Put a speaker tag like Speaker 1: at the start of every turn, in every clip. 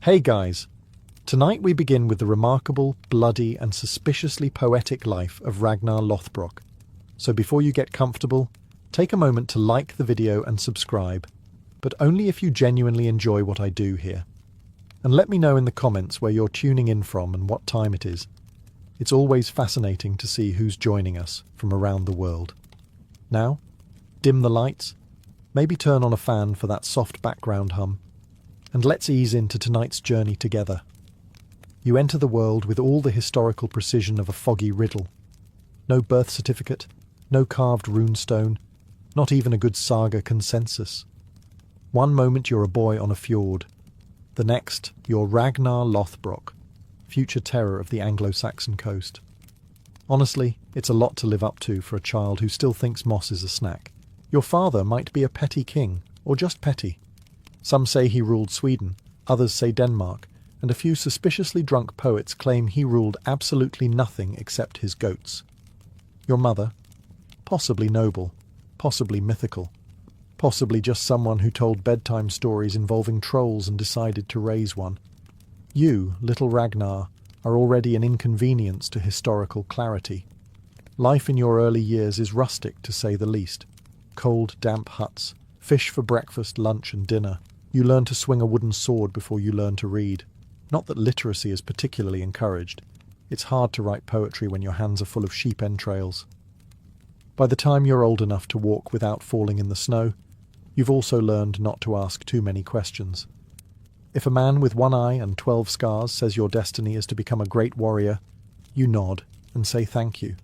Speaker 1: Hey guys! Tonight we begin with the remarkable, bloody and suspiciously poetic life of Ragnar Lothbrok. So before you get comfortable, take a moment to like the video and subscribe, but only if you genuinely enjoy what I do here. And let me know in the comments where you're tuning in from and what time it is. It's always fascinating to see who's joining us from around the world. Now, dim the lights, maybe turn on a fan for that soft background hum, and let's ease into tonight's journey together. You enter the world with all the historical precision of a foggy riddle. No birth certificate, no carved runestone, not even a good saga consensus. One moment you're a boy on a fjord, the next you're Ragnar Lothbrok, future terror of the Anglo-Saxon coast. Honestly, it's a lot to live up to for a child who still thinks moss is a snack. Your father might be a petty king, or just petty. Some say he ruled Sweden, others say Denmark, and a few suspiciously drunk poets claim he ruled absolutely nothing except his goats. Your mother? Possibly noble, possibly mythical, possibly just someone who told bedtime stories involving trolls and decided to raise one. You, little Ragnar, are already an inconvenience to historical clarity. Life in your early years is rustic, to say the least. Cold, damp huts, fish for breakfast, lunch and dinner. You learn to swing a wooden sword before you learn to read. Not that literacy is particularly encouraged. It's hard to write poetry when your hands are full of sheep entrails. By the time you're old enough to walk without falling in the snow, you've also learned not to ask too many questions. If a man with one eye and 12 scars says your destiny is to become a great warrior, you nod and say thank you.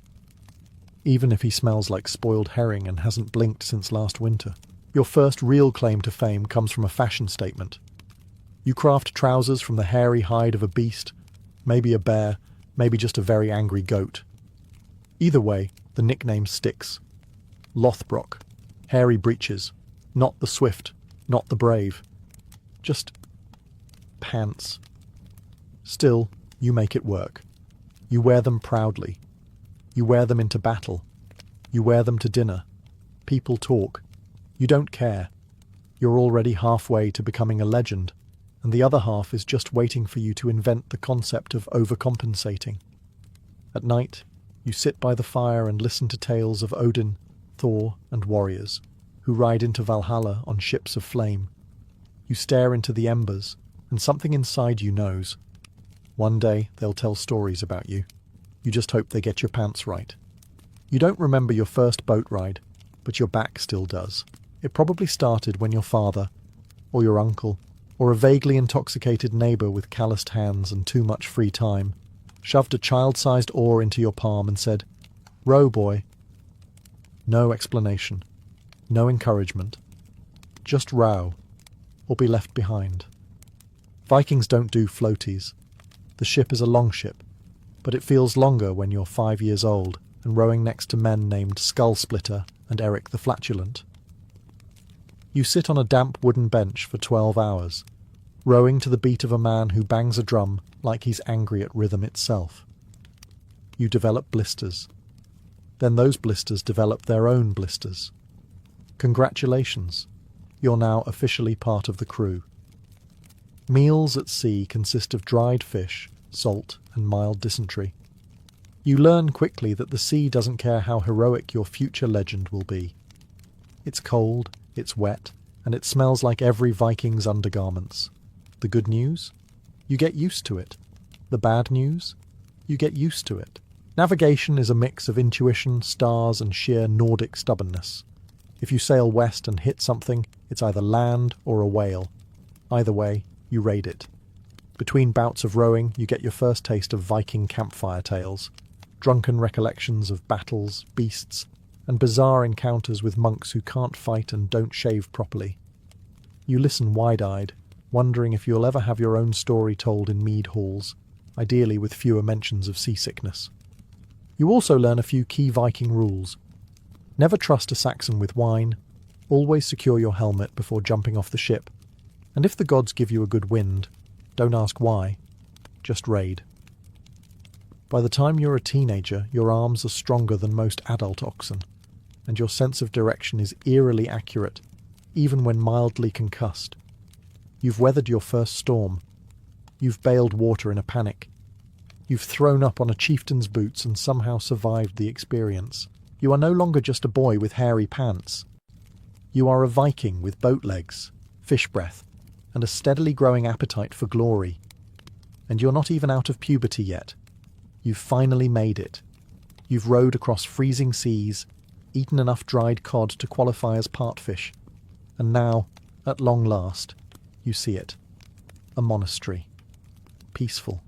Speaker 1: Even if he smells like spoiled herring and hasn't blinked since last winter. Your first real claim to fame comes from a fashion statement. You craft trousers from the hairy hide of a beast, maybe a bear, maybe just a very angry goat. Either way, the nickname sticks. Lothbrok, hairy breeches, not the swift, not the brave. Just pants. Still, you make it work. You wear them proudly. You wear them into battle. You wear them to dinner. People talk. You don't care. You're already halfway to becoming a legend, and the other half is just waiting for you to invent the concept of overcompensating. At night, you sit by the fire and listen to tales of Odin, Thor, and warriors, who ride into Valhalla on ships of flame. You stare into the embers, and something inside you knows. One day they'll tell stories about you. You just hope they get your pants right. You don't remember your first boat ride, but your back still does. It probably started when your father, or your uncle, or a vaguely intoxicated neighbour with calloused hands and too much free time, shoved a child-sized oar into your palm and said, "Row, boy." No explanation, no encouragement. Just row, or be left behind. Vikings don't do floaties. The ship is a longship, but it feels longer when you're 5 years old and rowing next to men named Skull Splitter and Eric the Flatulent. You sit on a damp wooden bench for 12 hours, rowing to the beat of a man who bangs a drum like he's angry at rhythm itself. You develop blisters. Then those blisters develop their own blisters. Congratulations, you're now officially part of the crew. Meals at sea consist of dried fish, salt, and mild dysentery. You learn quickly that the sea doesn't care how heroic your future legend will be. It's cold, it's wet, and it smells like every Viking's undergarments. The good news? You get used to it. The bad news? You get used to it. Navigation is a mix of intuition, stars, and sheer Nordic stubbornness. If you sail west and hit something, it's either land or a whale. Either way, you raid it. Between bouts of rowing, you get your first taste of Viking campfire tales, drunken recollections of battles, beasts, and bizarre encounters with monks who can't fight and don't shave properly. You listen wide-eyed, wondering if you'll ever have your own story told in mead halls, ideally with fewer mentions of seasickness. You also learn a few key Viking rules. Never trust a Saxon with wine, always secure your helmet before jumping off the ship, and if the gods give you a good wind, don't ask why, just raid. By the time you're a teenager, your arms are stronger than most adult oxen, and your sense of direction is eerily accurate, even when mildly concussed. You've weathered your first storm, You've bailed water in a panic. You've thrown up on a chieftain's boots and somehow survived the experience. You are no longer just a boy with hairy pants. You are a Viking with boat legs, fish breath, and a steadily growing appetite for glory. And you're not even out of puberty yet. You've finally made it. You've rowed across freezing seas, eaten enough dried cod to qualify as partfish. And now, at long last, you see it. A monastery. Peaceful.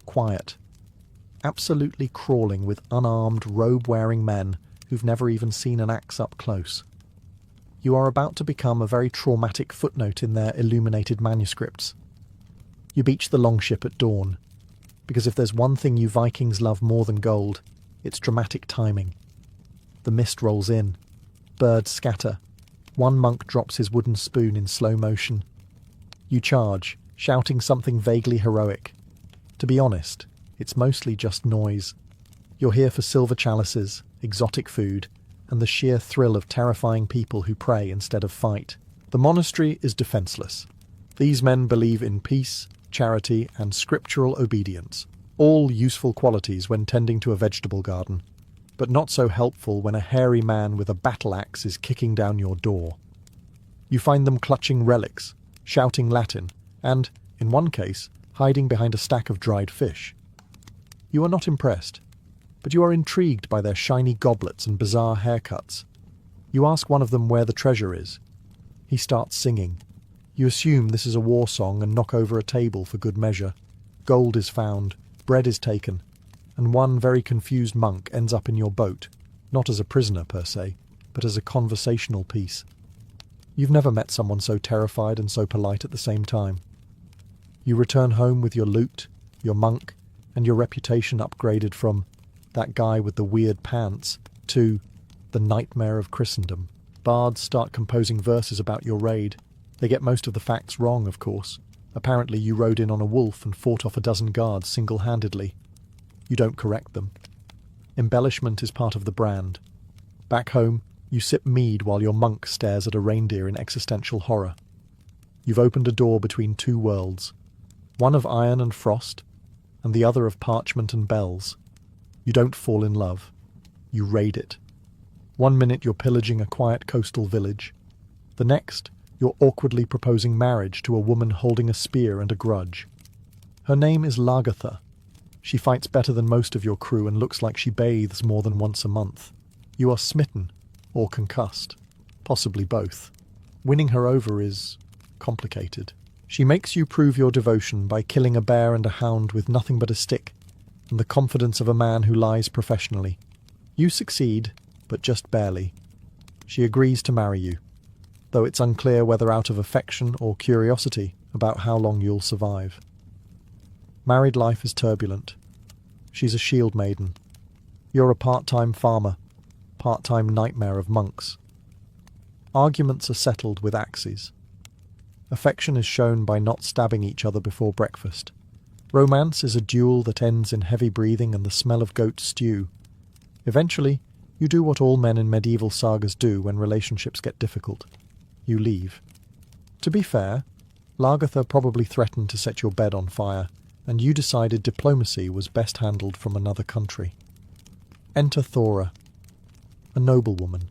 Speaker 1: Quiet. Absolutely crawling with unarmed, robe-wearing men who've never even seen an axe up close. You are about to become a very traumatic footnote in their illuminated manuscripts. You beach the longship at dawn, because if there's one thing you Vikings love more than gold, it's dramatic timing. The mist rolls in. Birds scatter. One monk drops his wooden spoon in slow motion. You charge, shouting something vaguely heroic. To be honest, it's mostly just noise. You're here for silver chalices, exotic food, and the sheer thrill of terrifying people who pray instead of fight. The monastery is defenseless. These men believe in peace, charity, and scriptural obedience, all useful qualities when tending to a vegetable garden, but not so helpful when a hairy man with a battle axe is kicking down your door. You find them clutching relics, shouting Latin, and, in one case, hiding behind a stack of dried fish. You are not impressed, but you are intrigued by their shiny goblets and bizarre haircuts. You ask one of them where the treasure is. He starts singing. You assume this is a war song and knock over a table for good measure. Gold is found, bread is taken, and one very confused monk ends up in your boat, not as a prisoner per se, but as a conversational piece. You've never met someone so terrified and so polite at the same time. You return home with your loot, your monk, and your reputation upgraded from that guy with the weird pants to the nightmare of Christendom. Bards start composing verses about your raid. They get most of the facts wrong, of course. Apparently you rode in on a wolf and fought off a dozen guards single-handedly. You don't correct them. Embellishment is part of the brand. Back home, you sip mead while your monk stares at a reindeer in existential horror. You've opened a door between two worlds, one of iron and frost, and the other of parchment and bells. You don't fall in love. You raid it. One minute you're pillaging a quiet coastal village. The next, you're awkwardly proposing marriage to a woman holding a spear and a grudge. Her name is Lagertha. She fights better than most of your crew and looks like she bathes more than once a month. You are smitten, or concussed, possibly both. Winning her over is complicated. She makes you prove your devotion by killing a bear and a hound with nothing but a stick, and the confidence of a man who lies professionally. You succeed, but just barely. She agrees to marry you, though it's unclear whether out of affection or curiosity about how long you'll survive. Married life is turbulent. She's a shield maiden. You're a part-time farmer, part-time nightmare of monks. Arguments are settled with axes. Affection is shown by not stabbing each other before breakfast. Romance is a duel that ends in heavy breathing and the smell of goat stew. Eventually, you do what all men in medieval sagas do when relationships get difficult. You leave. To be fair, Lagertha probably threatened to set your bed on fire, and you decided diplomacy was best handled from another country. Enter Thora, a noblewoman,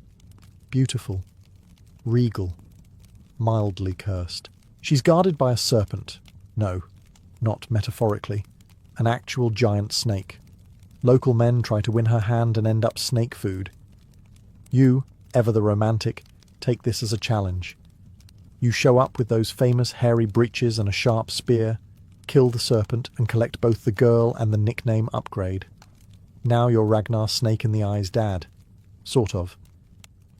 Speaker 1: beautiful, regal, mildly cursed. She's guarded by a serpent. No, not metaphorically. An actual giant snake. Local men try to win her hand and end up snake food. You, ever the romantic, take this as a challenge. You show up with those famous hairy breeches and a sharp spear, kill the serpent, and collect both the girl and the nickname upgrade. Now you're Ragnar Snake in the Eye's dad. Sort of.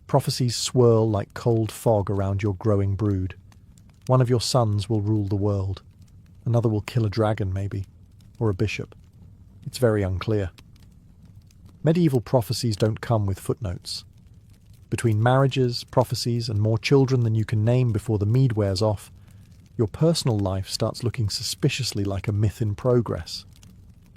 Speaker 1: Prophecies swirl like cold fog around your growing brood. One of your sons will rule the world. Another will kill a dragon, maybe. Or a bishop. It's very unclear. Medieval prophecies don't come with footnotes. Between marriages, prophecies, and more children than you can name before the mead wears off, your personal life starts looking suspiciously like a myth in progress.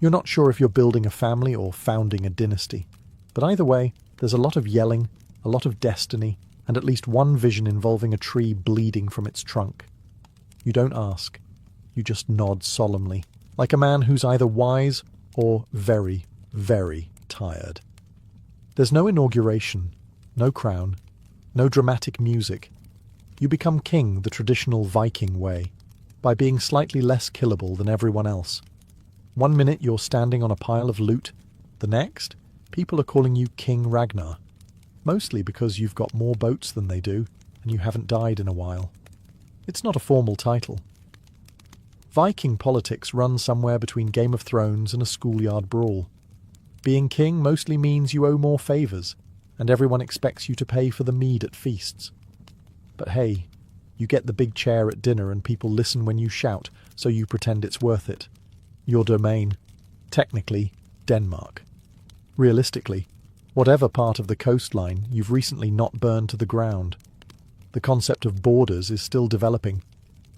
Speaker 1: You're not sure if you're building a family or founding a dynasty. But either way, there's a lot of yelling, a lot of destiny, and at least one vision involving a tree bleeding from its trunk. You don't ask. You just nod solemnly, like a man who's either wise or very, very tired. There's no inauguration, no crown, no dramatic music. You become king the traditional Viking way, by being slightly less killable than everyone else. One minute you're standing on a pile of loot, the next, people are calling you King Ragnar, mostly because you've got more boats than they do, and you haven't died in a while. It's not a formal title. Viking politics run somewhere between Game of Thrones and a schoolyard brawl. Being king mostly means you owe more favours, and everyone expects you to pay for the mead at feasts. But hey, you get the big chair at dinner and people listen when you shout, so you pretend it's worth it. Your domain, technically, Denmark. Realistically, whatever part of the coastline you've recently not burned to the ground. The concept of borders is still developing,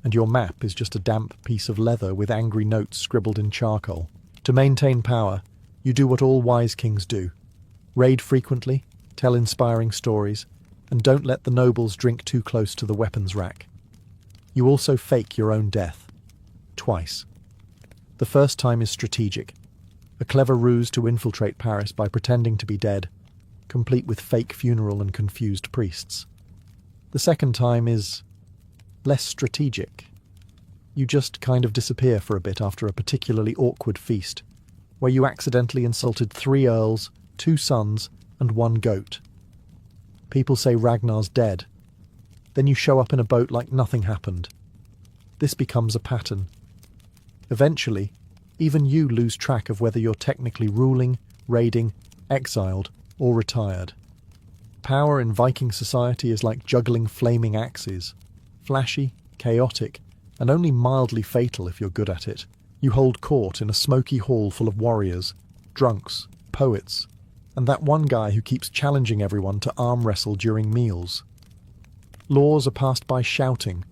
Speaker 1: and your map is just a damp piece of leather with angry notes scribbled in charcoal. To maintain power, you do what all wise kings do. Raid frequently, tell inspiring stories, and don't let the nobles drink too close to the weapons rack. You also fake your own death. Twice. The first time is strategic. A clever ruse to infiltrate Paris by pretending to be dead, complete with fake funeral and confused priests. The second time is less strategic. You just kind of disappear for a bit after a particularly awkward feast, where you accidentally insulted 3 earls, 2 sons, and 1 goat. People say Ragnar's dead. Then you show up in a boat like nothing happened. This becomes a pattern. Eventually, even you lose track of whether you're technically ruling, raiding, exiled, or retired. Power in Viking society is like juggling flaming axes. Flashy, chaotic, and only mildly fatal if you're good at it. You hold court in a smoky hall full of warriors, drunks, poets, and that one guy who keeps challenging everyone to arm wrestle during meals. Laws are passed by shouting,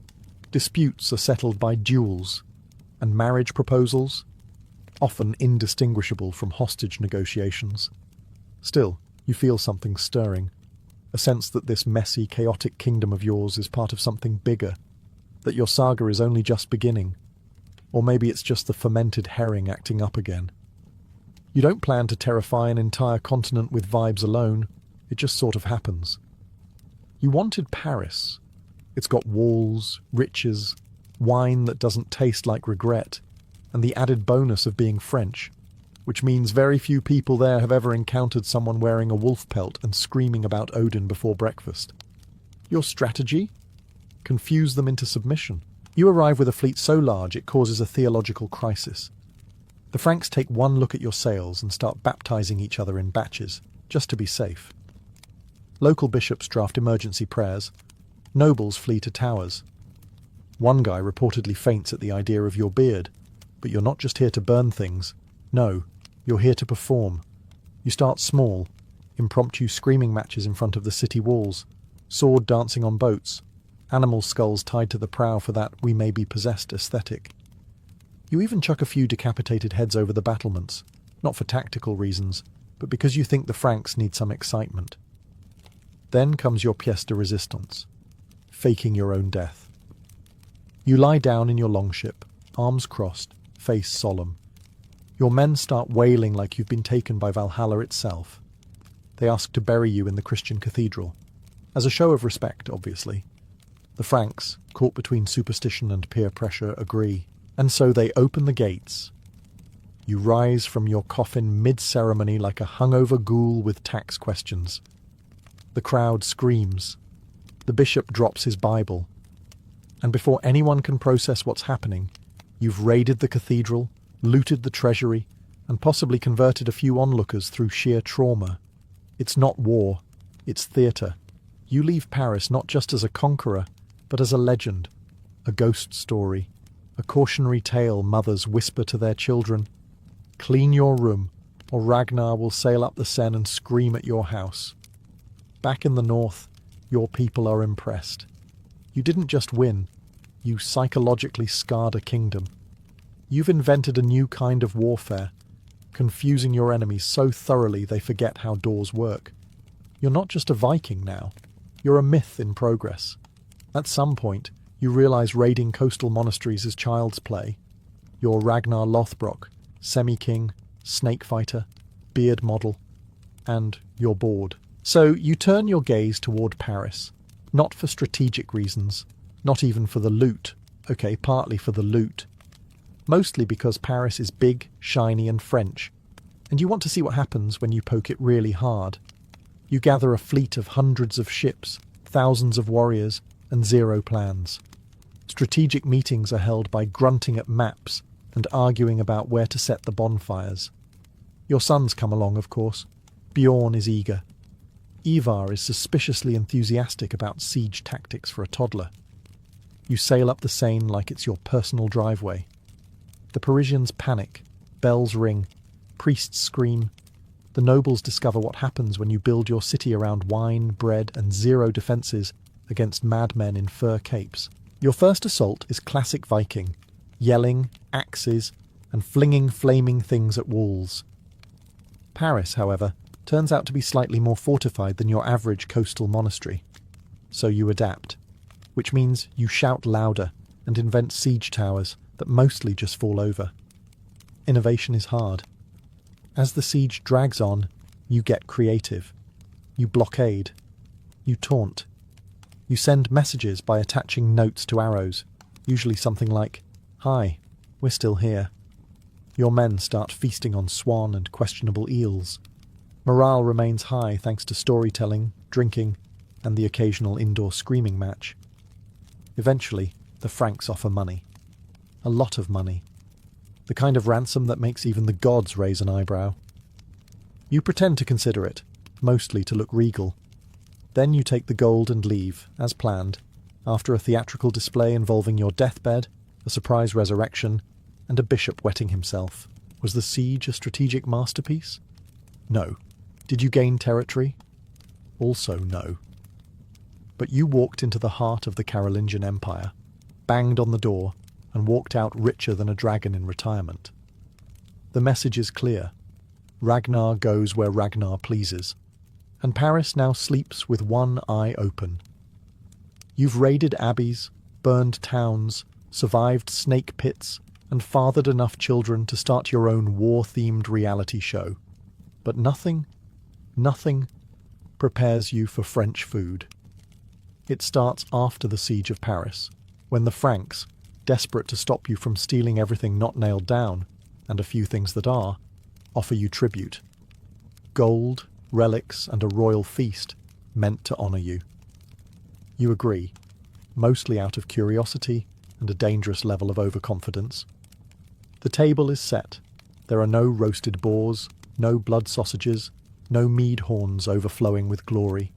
Speaker 1: disputes are settled by duels, and marriage proposals, often indistinguishable from hostage negotiations. Still, you feel something stirring, a sense that this messy, chaotic kingdom of yours is part of something bigger, that your saga is only just beginning, or maybe it's just the fermented herring acting up again. You don't plan to terrify an entire continent with vibes alone, it just sort of happens. You wanted Paris. It's got walls, riches, wine that doesn't taste like regret, and the added bonus of being French, which means very few people there have ever encountered someone wearing a wolf pelt and screaming about Odin before breakfast. Your strategy? Confuse them into submission. You arrive with a fleet so large it causes a theological crisis. The Franks take one look at your sails and start baptizing each other in batches, just to be safe. Local bishops draft emergency prayers. Nobles flee to towers. One guy reportedly faints at the idea of your beard, but you're not just here to burn things. No, you're here to perform. You start small, impromptu screaming matches in front of the city walls, sword dancing on boats, animal skulls tied to the prow for that we may be possessed aesthetic. You even chuck a few decapitated heads over the battlements, not for tactical reasons, but because you think the Franks need some excitement. Then comes your pièce de résistance, faking your own death. You lie down in your longship, arms crossed, face solemn. Your men start wailing like you've been taken by Valhalla itself. They ask to bury you in the Christian cathedral, as a show of respect, obviously. The Franks, caught between superstition and peer pressure, agree, and so they open the gates. You rise from your coffin mid-ceremony like a hungover ghoul with tax questions. The crowd screams. The bishop drops his Bible. And before anyone can process what's happening, you've raided the cathedral, looted the treasury, and possibly converted a few onlookers through sheer trauma. It's not war, it's theatre. You leave Paris not just as a conqueror, but as a legend, a ghost story, a cautionary tale mothers whisper to their children. Clean your room, or Ragnar will sail up the Seine and scream at your house. Back in the north, your people are impressed. You didn't just win, you psychologically scarred a kingdom. You've invented a new kind of warfare, confusing your enemies so thoroughly they forget how doors work. You're not just a Viking now, you're a myth in progress. At some point, You realize raiding coastal monasteries is child's play. You're Ragnar Lothbrok, semi-king, snake fighter, beard model, and you're bored. So you turn your gaze toward Paris, not for strategic reasons, not even for the loot. Okay, partly for the loot. Mostly because Paris is big, shiny and French, and you want to see what happens when you poke it really hard. You gather a fleet of hundreds of ships, thousands of warriors, and zero plans. Strategic meetings are held by grunting at maps and arguing about where to set the bonfires. Your sons come along, of course. Bjorn is eager. Ivar is suspiciously enthusiastic about siege tactics for a toddler. You sail up the Seine like it's your personal driveway. The Parisians panic, bells ring, priests scream. The nobles discover what happens when you build your city around wine, bread, and zero defences against madmen in fur capes. Your first assault is classic Viking, yelling, axes, and flinging flaming things at walls. Paris, however, turns out to be slightly more fortified than your average coastal monastery. So you adapt, which means you shout louder and invent siege towers that mostly just fall over. Innovation is hard. As the siege drags on, you get creative. You blockade. You taunt. You send messages by attaching notes to arrows, usually something like, "Hi, we're still here." Your men start feasting on swan and questionable eels. Morale remains high thanks to storytelling, drinking, and the occasional indoor screaming match. Eventually, the Franks offer money. A lot of money. The kind of ransom that makes even the gods raise an eyebrow. You pretend to consider it, mostly to look regal. Then you take the gold and leave, as planned, after a theatrical display involving your deathbed, a surprise resurrection, and a bishop wetting himself. Was the siege a strategic masterpiece? No. Did you gain territory? Also no. But you walked into the heart of the Carolingian Empire, banged on the door, and walked out richer than a dragon in retirement. The message is clear. Ragnar goes where Ragnar pleases, and Paris now sleeps with one eye open. You've raided abbeys, burned towns, survived snake pits, and fathered enough children to start your own war-themed reality show. But nothing prepares you for French food. It starts after the siege of Paris, when the Franks, desperate to stop you from stealing everything not nailed down, and a few things that are, offer you tribute. Gold, relics, and a royal feast meant to honour you. You agree, mostly out of curiosity and a dangerous level of overconfidence. The table is set. There are no roasted boars, no blood sausages, no mead horns overflowing with glory.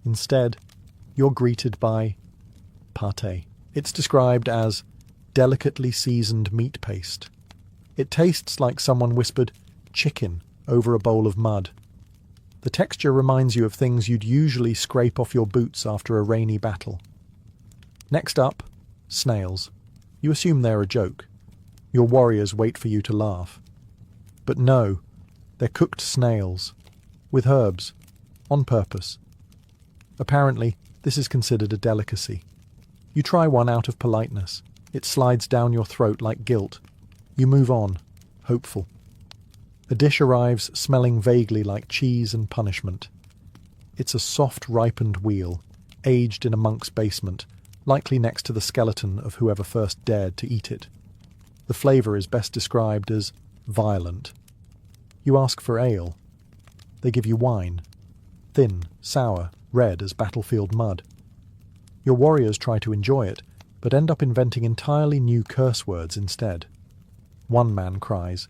Speaker 1: Instead, you're greeted by pâté. It's described as delicately seasoned meat paste. It tastes like someone whispered chicken over a bowl of mud. The texture reminds you of things you'd usually scrape off your boots after a rainy battle. Next up, snails. You assume they're a joke. Your warriors wait for you to laugh. But no, they're cooked snails, with herbs, on purpose. Apparently, this is considered a delicacy. You try one out of politeness. It slides down your throat like guilt. You move on, hopeful. A dish arrives smelling vaguely like cheese and punishment. It's a soft, ripened wheel, aged in a monk's basement, likely next to the skeleton of whoever first dared to eat it. The flavour is best described as violent. You ask for ale. They give you wine. Thin, sour, red as battlefield mud. Your warriors try to enjoy it, but end up inventing entirely new curse words instead. One man cries,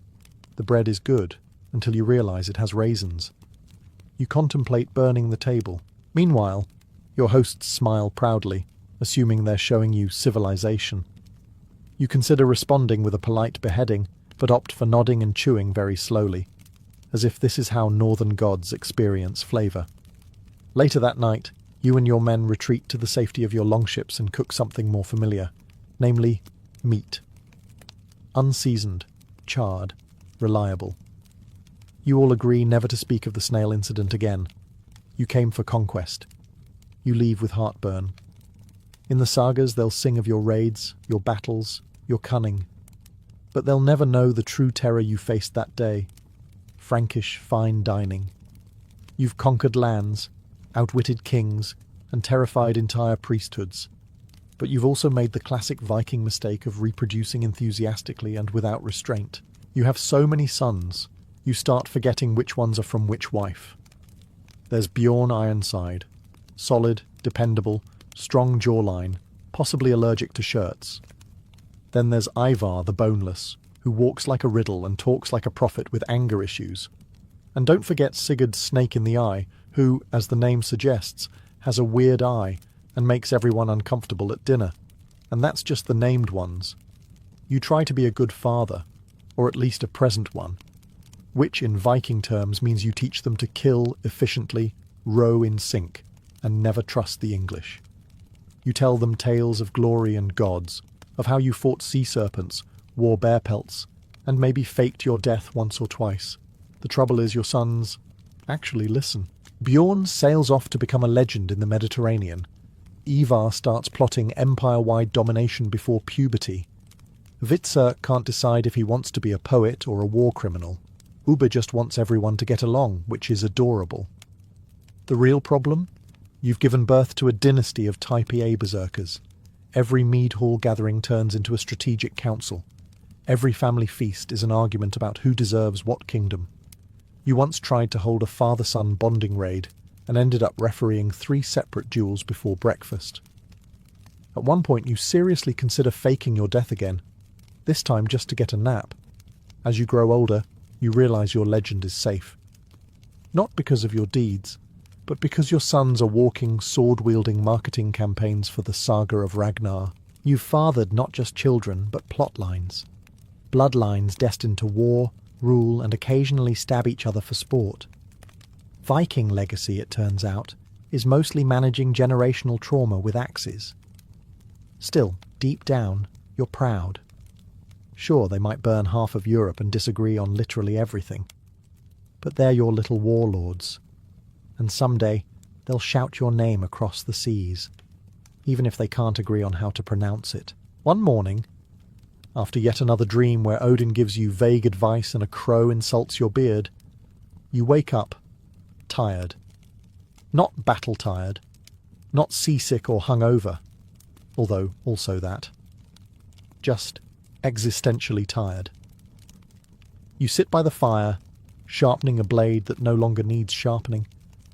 Speaker 1: "The bread is good," until you realise it has raisins. You contemplate burning the table. Meanwhile, your hosts smile proudly, assuming they're showing you civilization. You consider responding with a polite beheading, but opt for nodding and chewing very slowly, as if this is how northern gods experience flavour. Later that night, you and your men retreat to the safety of your longships and cook something more familiar, namely, meat. Unseasoned, charred, reliable. You all agree never to speak of the snail incident again. You came for conquest. You leave with heartburn. In the sagas, they'll sing of your raids, your battles, your cunning. But they'll never know the true terror you faced that day. Frankish fine dining. You've conquered lands, outwitted kings, and terrified entire priesthoods. But you've also made the classic Viking mistake of reproducing enthusiastically and without restraint. You have so many sons, you start forgetting which ones are from which wife. There's Bjorn Ironside. Solid, dependable, strong jawline, possibly allergic to shirts. Then there's Ivar the Boneless, who walks like a riddle and talks like a prophet with anger issues. And don't forget Sigurd Snake in the Eye, who, as the name suggests, has a weird eye and makes everyone uncomfortable at dinner. And that's just the named ones. You try to be a good father, or at least a present one, which in Viking terms means you teach them to kill efficiently, row in sync, and never trust the English. You tell them tales of glory and gods, of how you fought sea serpents, wore bear pelts, and maybe faked your death once or twice. The trouble is your sons actually listen. Bjorn sails off to become a legend in the Mediterranean. Ivar starts plotting empire-wide domination before puberty. Witzer can't decide if he wants to be a poet or a war criminal. Ubbe just wants everyone to get along, which is adorable. The real problem? You've given birth to a dynasty of Type A berserkers. Every mead hall gathering turns into a strategic council. Every family feast is an argument about who deserves what kingdom. You once tried to hold a father-son bonding raid and ended up refereeing 3 separate duels before breakfast. At one point you seriously consider faking your death again, this time just to get a nap. As you grow older, you realize your legend is safe. Not because of your deeds, but because your sons are walking, sword-wielding marketing campaigns for the saga of Ragnar. You've fathered not just children, but plot lines. Bloodlines destined to war, rule, and occasionally stab each other for sport. Viking legacy, it turns out, is mostly managing generational trauma with axes. Still, deep down, you're proud. Sure, they might burn half of Europe and disagree on literally everything. But they're your little warlords. And someday, they'll shout your name across the seas, even if they can't agree on how to pronounce it. One morning, after yet another dream where Odin gives you vague advice and a crow insults your beard, you wake up, tired. Not battle-tired, not seasick or hungover, although also that. Just existentially tired. You sit by the fire, sharpening a blade that no longer needs sharpening,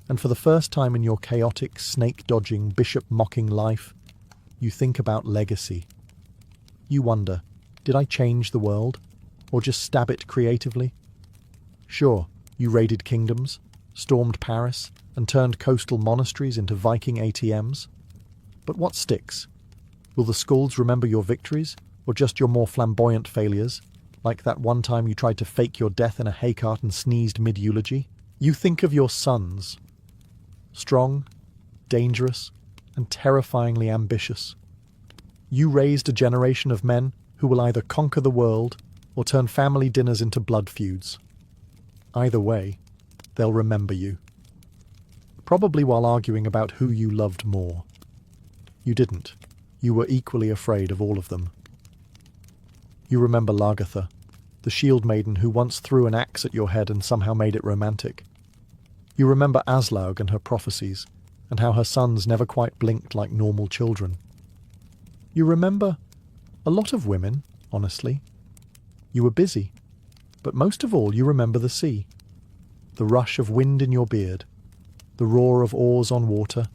Speaker 1: and for the first time in your chaotic, snake-dodging, bishop-mocking life, you think about legacy. You wonder, did I change the world, or just stab it creatively? Sure, you raided kingdoms, stormed Paris, and turned coastal monasteries into Viking ATMs. But what sticks? Will the Skalds remember your victories, or just your more flamboyant failures, like that one time you tried to fake your death in a haycart and sneezed mid-eulogy? You think of your sons. Strong, dangerous, and terrifyingly ambitious. You raised a generation of men who will either conquer the world or turn family dinners into blood feuds. Either way, they'll remember you. Probably while arguing about who you loved more. You didn't. You were equally afraid of all of them. You remember Lagertha, the shield maiden who once threw an axe at your head and somehow made it romantic. You remember Aslaug and her prophecies, and how her sons never quite blinked like normal children. You remember a lot of women, honestly. You were busy, but most of all you remember the sea. The rush of wind in your beard, the roar of oars on water,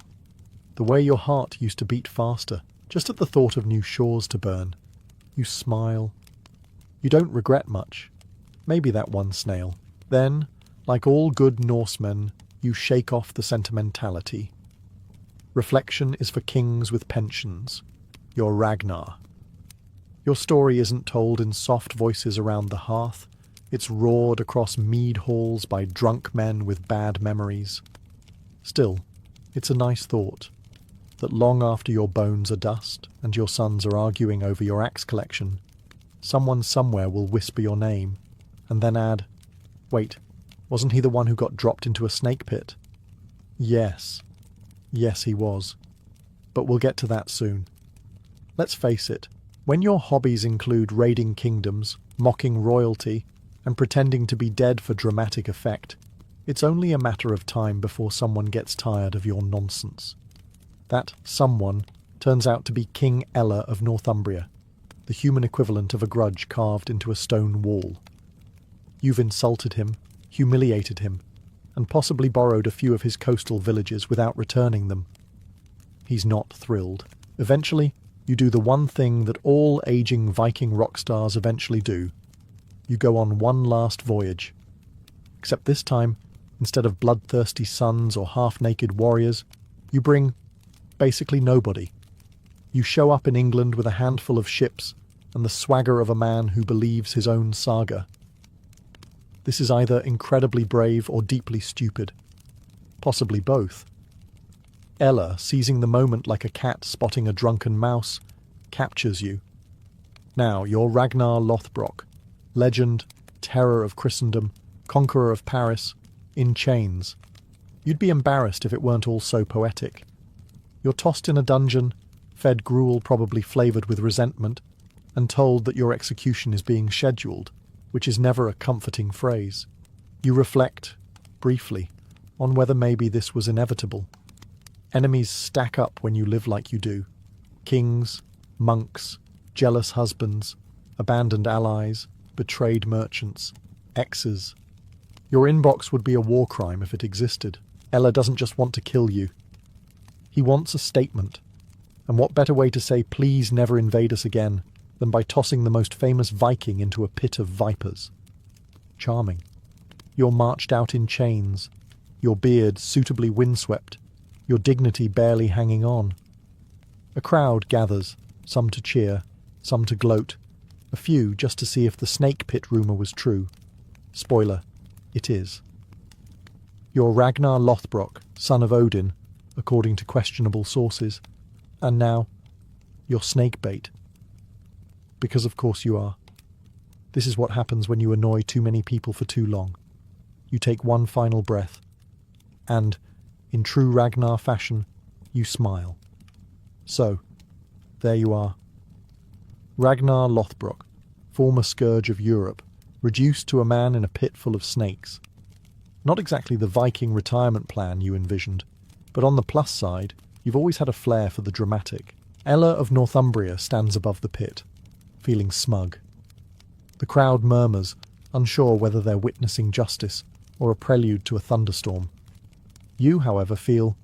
Speaker 1: the way your heart used to beat faster, just at the thought of new shores to burn. You smile. You don't regret much. Maybe that one snail. Then, like all good Norsemen, you shake off the sentimentality. Reflection is for kings with pensions. You're Ragnar. Your story isn't told in soft voices around the hearth. It's roared across mead halls by drunk men with bad memories. Still, it's a nice thought, that long after your bones are dust and your sons are arguing over your axe collection, someone somewhere will whisper your name, and then add, "Wait, wasn't he the one who got dropped into a snake pit?" Yes. Yes, he was. but we'll get to that soon. Let's face it, when your hobbies include raiding kingdoms, mocking royalty, and pretending to be dead for dramatic effect, it's only a matter of time before someone gets tired of your nonsense. That someone turns out to be King Ella of Northumbria, the human equivalent of a grudge carved into a stone wall. You've insulted him, humiliated him, and possibly borrowed a few of his coastal villages without returning them. He's not thrilled. Eventually, you do the one thing that all aging Viking rock stars eventually do. You go on one last voyage. Except this time, instead of bloodthirsty sons or half-naked warriors, you bring basically nobody. You show up in England with a handful of ships and the swagger of a man who believes his own saga. This is either incredibly brave or deeply stupid. Possibly both. Ella, seizing the moment like a cat spotting a drunken mouse, captures you. Now you're Ragnar Lothbrok, legend, terror of Christendom, conqueror of Paris, in chains. You'd be embarrassed if it weren't all so poetic. You're tossed in a dungeon, fed gruel probably flavoured with resentment, and told that your execution is being scheduled, which is never a comforting phrase. You reflect, briefly, on whether maybe this was inevitable. Enemies stack up when you live like you do. Kings, monks, jealous husbands, abandoned allies, betrayed merchants, exes. Your inbox would be a war crime if it existed. Ella doesn't just want to kill you. He wants a statement. And what better way to say please never invade us again than by tossing the most famous Viking into a pit of vipers? Charming. You're marched out in chains, your beard suitably windswept, your dignity barely hanging on. A crowd gathers, some to cheer, some to gloat, a few just to see if the snake pit rumour was true. Spoiler, it is. You're Ragnar Lothbrok, son of Odin, according to questionable sources, and now you're snake bait. Because of course you are. This is what happens when you annoy too many people for too long. You take one final breath, and, in true Ragnar fashion, you smile. So, there you are. Ragnar Lothbrok, former scourge of Europe, reduced to a man in a pit full of snakes. Not exactly the Viking retirement plan you envisioned, but on the plus side, you've always had a flair for the dramatic. Ella of Northumbria stands above the pit, feeling smug. The crowd murmurs, unsure whether they're witnessing justice or a prelude to a thunderstorm. You, however, feel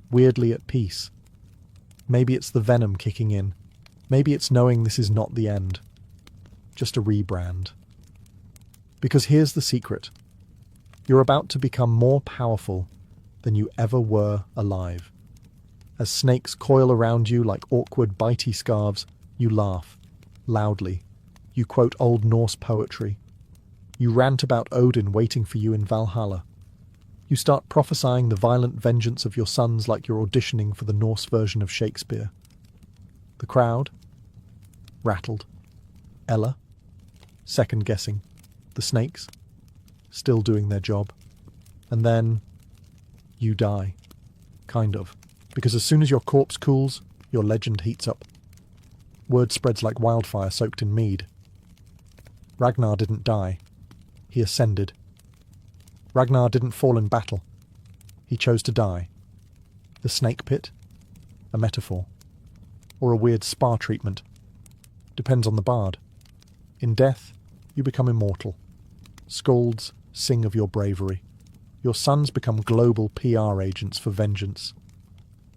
Speaker 1: weirdly at peace. Maybe it's the venom kicking in. Maybe it's knowing this is not the end. Just a rebrand. Because here's the secret. You're about to become more powerful than you ever were alive. As snakes coil around you like awkward bitey scarves, you laugh, loudly. You quote Old Norse poetry. You rant about Odin waiting for you in Valhalla. You start prophesying the violent vengeance of your sons like you're auditioning for the Norse version of Shakespeare. The crowd? Rattled. Ella? Second-guessing. The snakes? Still doing their job. And then you die. Kind of. Because as soon as your corpse cools, your legend heats up. Word spreads like wildfire soaked in mead. Ragnar didn't die. He ascended. Ragnar didn't fall in battle. He chose to die. The snake pit? A metaphor. Or a weird spa treatment. Depends on the bard. In death, you become immortal. Skalds sing of your bravery. Your sons become global PR agents for vengeance.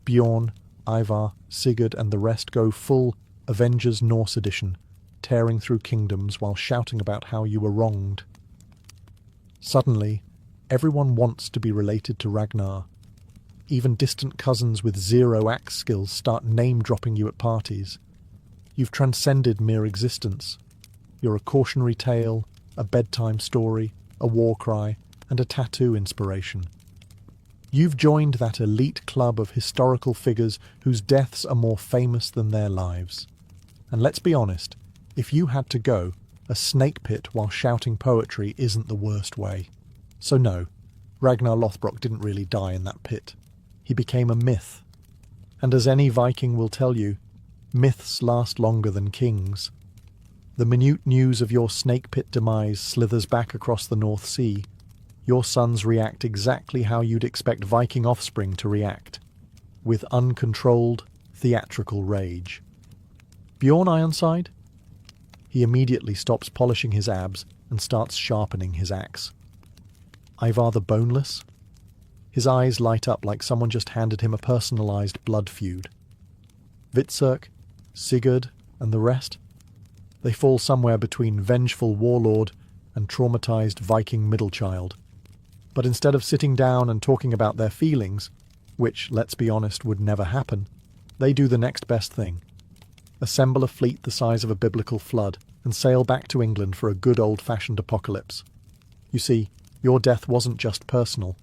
Speaker 1: Bjorn, Ivar, Sigurd and the rest go full Avengers Norse edition, tearing through kingdoms while shouting about how you were wronged. Suddenly, everyone wants to be related to Ragnar. Even distant cousins with zero axe skills start name-dropping you at parties. You've transcended mere existence. You're a cautionary tale, a bedtime story, a war cry, and a tattoo inspiration. You've joined that elite club of historical figures whose deaths are more famous than their lives. And let's be honest, if you had to go, a snake pit while shouting poetry isn't the worst way. So no, Ragnar Lothbrok didn't really die in that pit. He became a myth. And as any Viking will tell you, myths last longer than kings. The minute news of your snake pit demise slithers back across the North Sea. Your sons react exactly how you'd expect Viking offspring to react, with uncontrolled, theatrical rage. Bjorn Ironside? He immediately stops polishing his abs and starts sharpening his axe. Ivar the Boneless? His eyes light up like someone just handed him a personalised blood feud. Hvitserk, Sigurd, and the rest? They fall somewhere between vengeful warlord and traumatised Viking middle child. But instead of sitting down and talking about their feelings, which, let's be honest, would never happen, they do the next best thing. Assemble a fleet the size of a biblical flood and sail back to England for a good old-fashioned apocalypse. You see, your death wasn't just personal.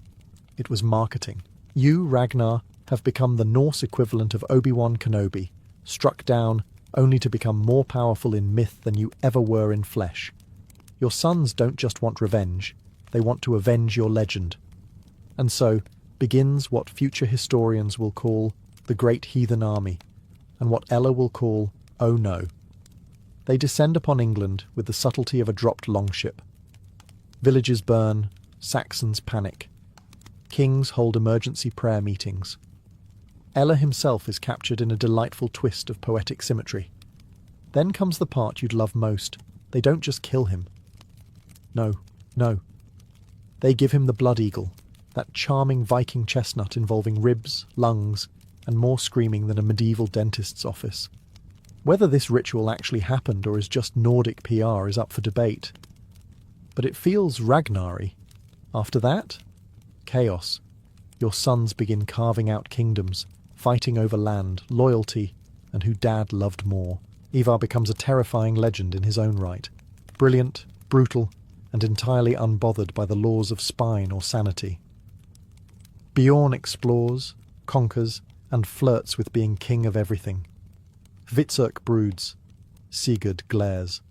Speaker 1: It was marketing. You, Ragnar, have become the Norse equivalent of Obi-Wan Kenobi, struck down only to become more powerful in myth than you ever were in flesh. Your sons don't just want revenge, they want to avenge your legend. And so begins what future historians will call the Great Heathen Army, and what Ella will call Oh No. They descend upon England with the subtlety of a dropped longship. Villages burn, Saxons panic. Kings hold emergency prayer meetings. Ella himself is captured in a delightful twist of poetic symmetry. Then comes the part you'd love most. They don't just kill him. No. They give him the blood eagle, that charming Viking chestnut involving ribs, lungs, and more screaming than a medieval dentist's office. Whether this ritual actually happened or is just Nordic PR is up for debate. But it feels Ragnar-y. After that, chaos. Your sons begin carving out kingdoms, fighting over land, loyalty, and who Dad loved more. Ivar becomes a terrifying legend in his own right. Brilliant, brutal, and entirely unbothered by the laws of spine or sanity. Bjorn explores, conquers, and flirts with being king of everything. Hvitserk broods. Sigurd glares.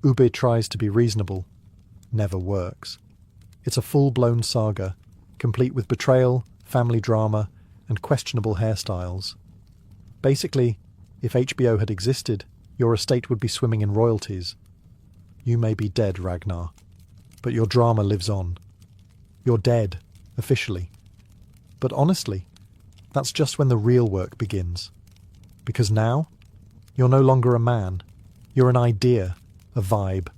Speaker 1: Ubbe tries to be reasonable. Never works. It's a full-blown saga, complete with betrayal, family drama, and questionable hairstyles. Basically, if HBO had existed, your estate would be swimming in royalties. You may be dead, Ragnar, but your drama lives on. You're dead, officially. But honestly, that's just when the real work begins. Because now, you're no longer a man. You're an idea, a vibe,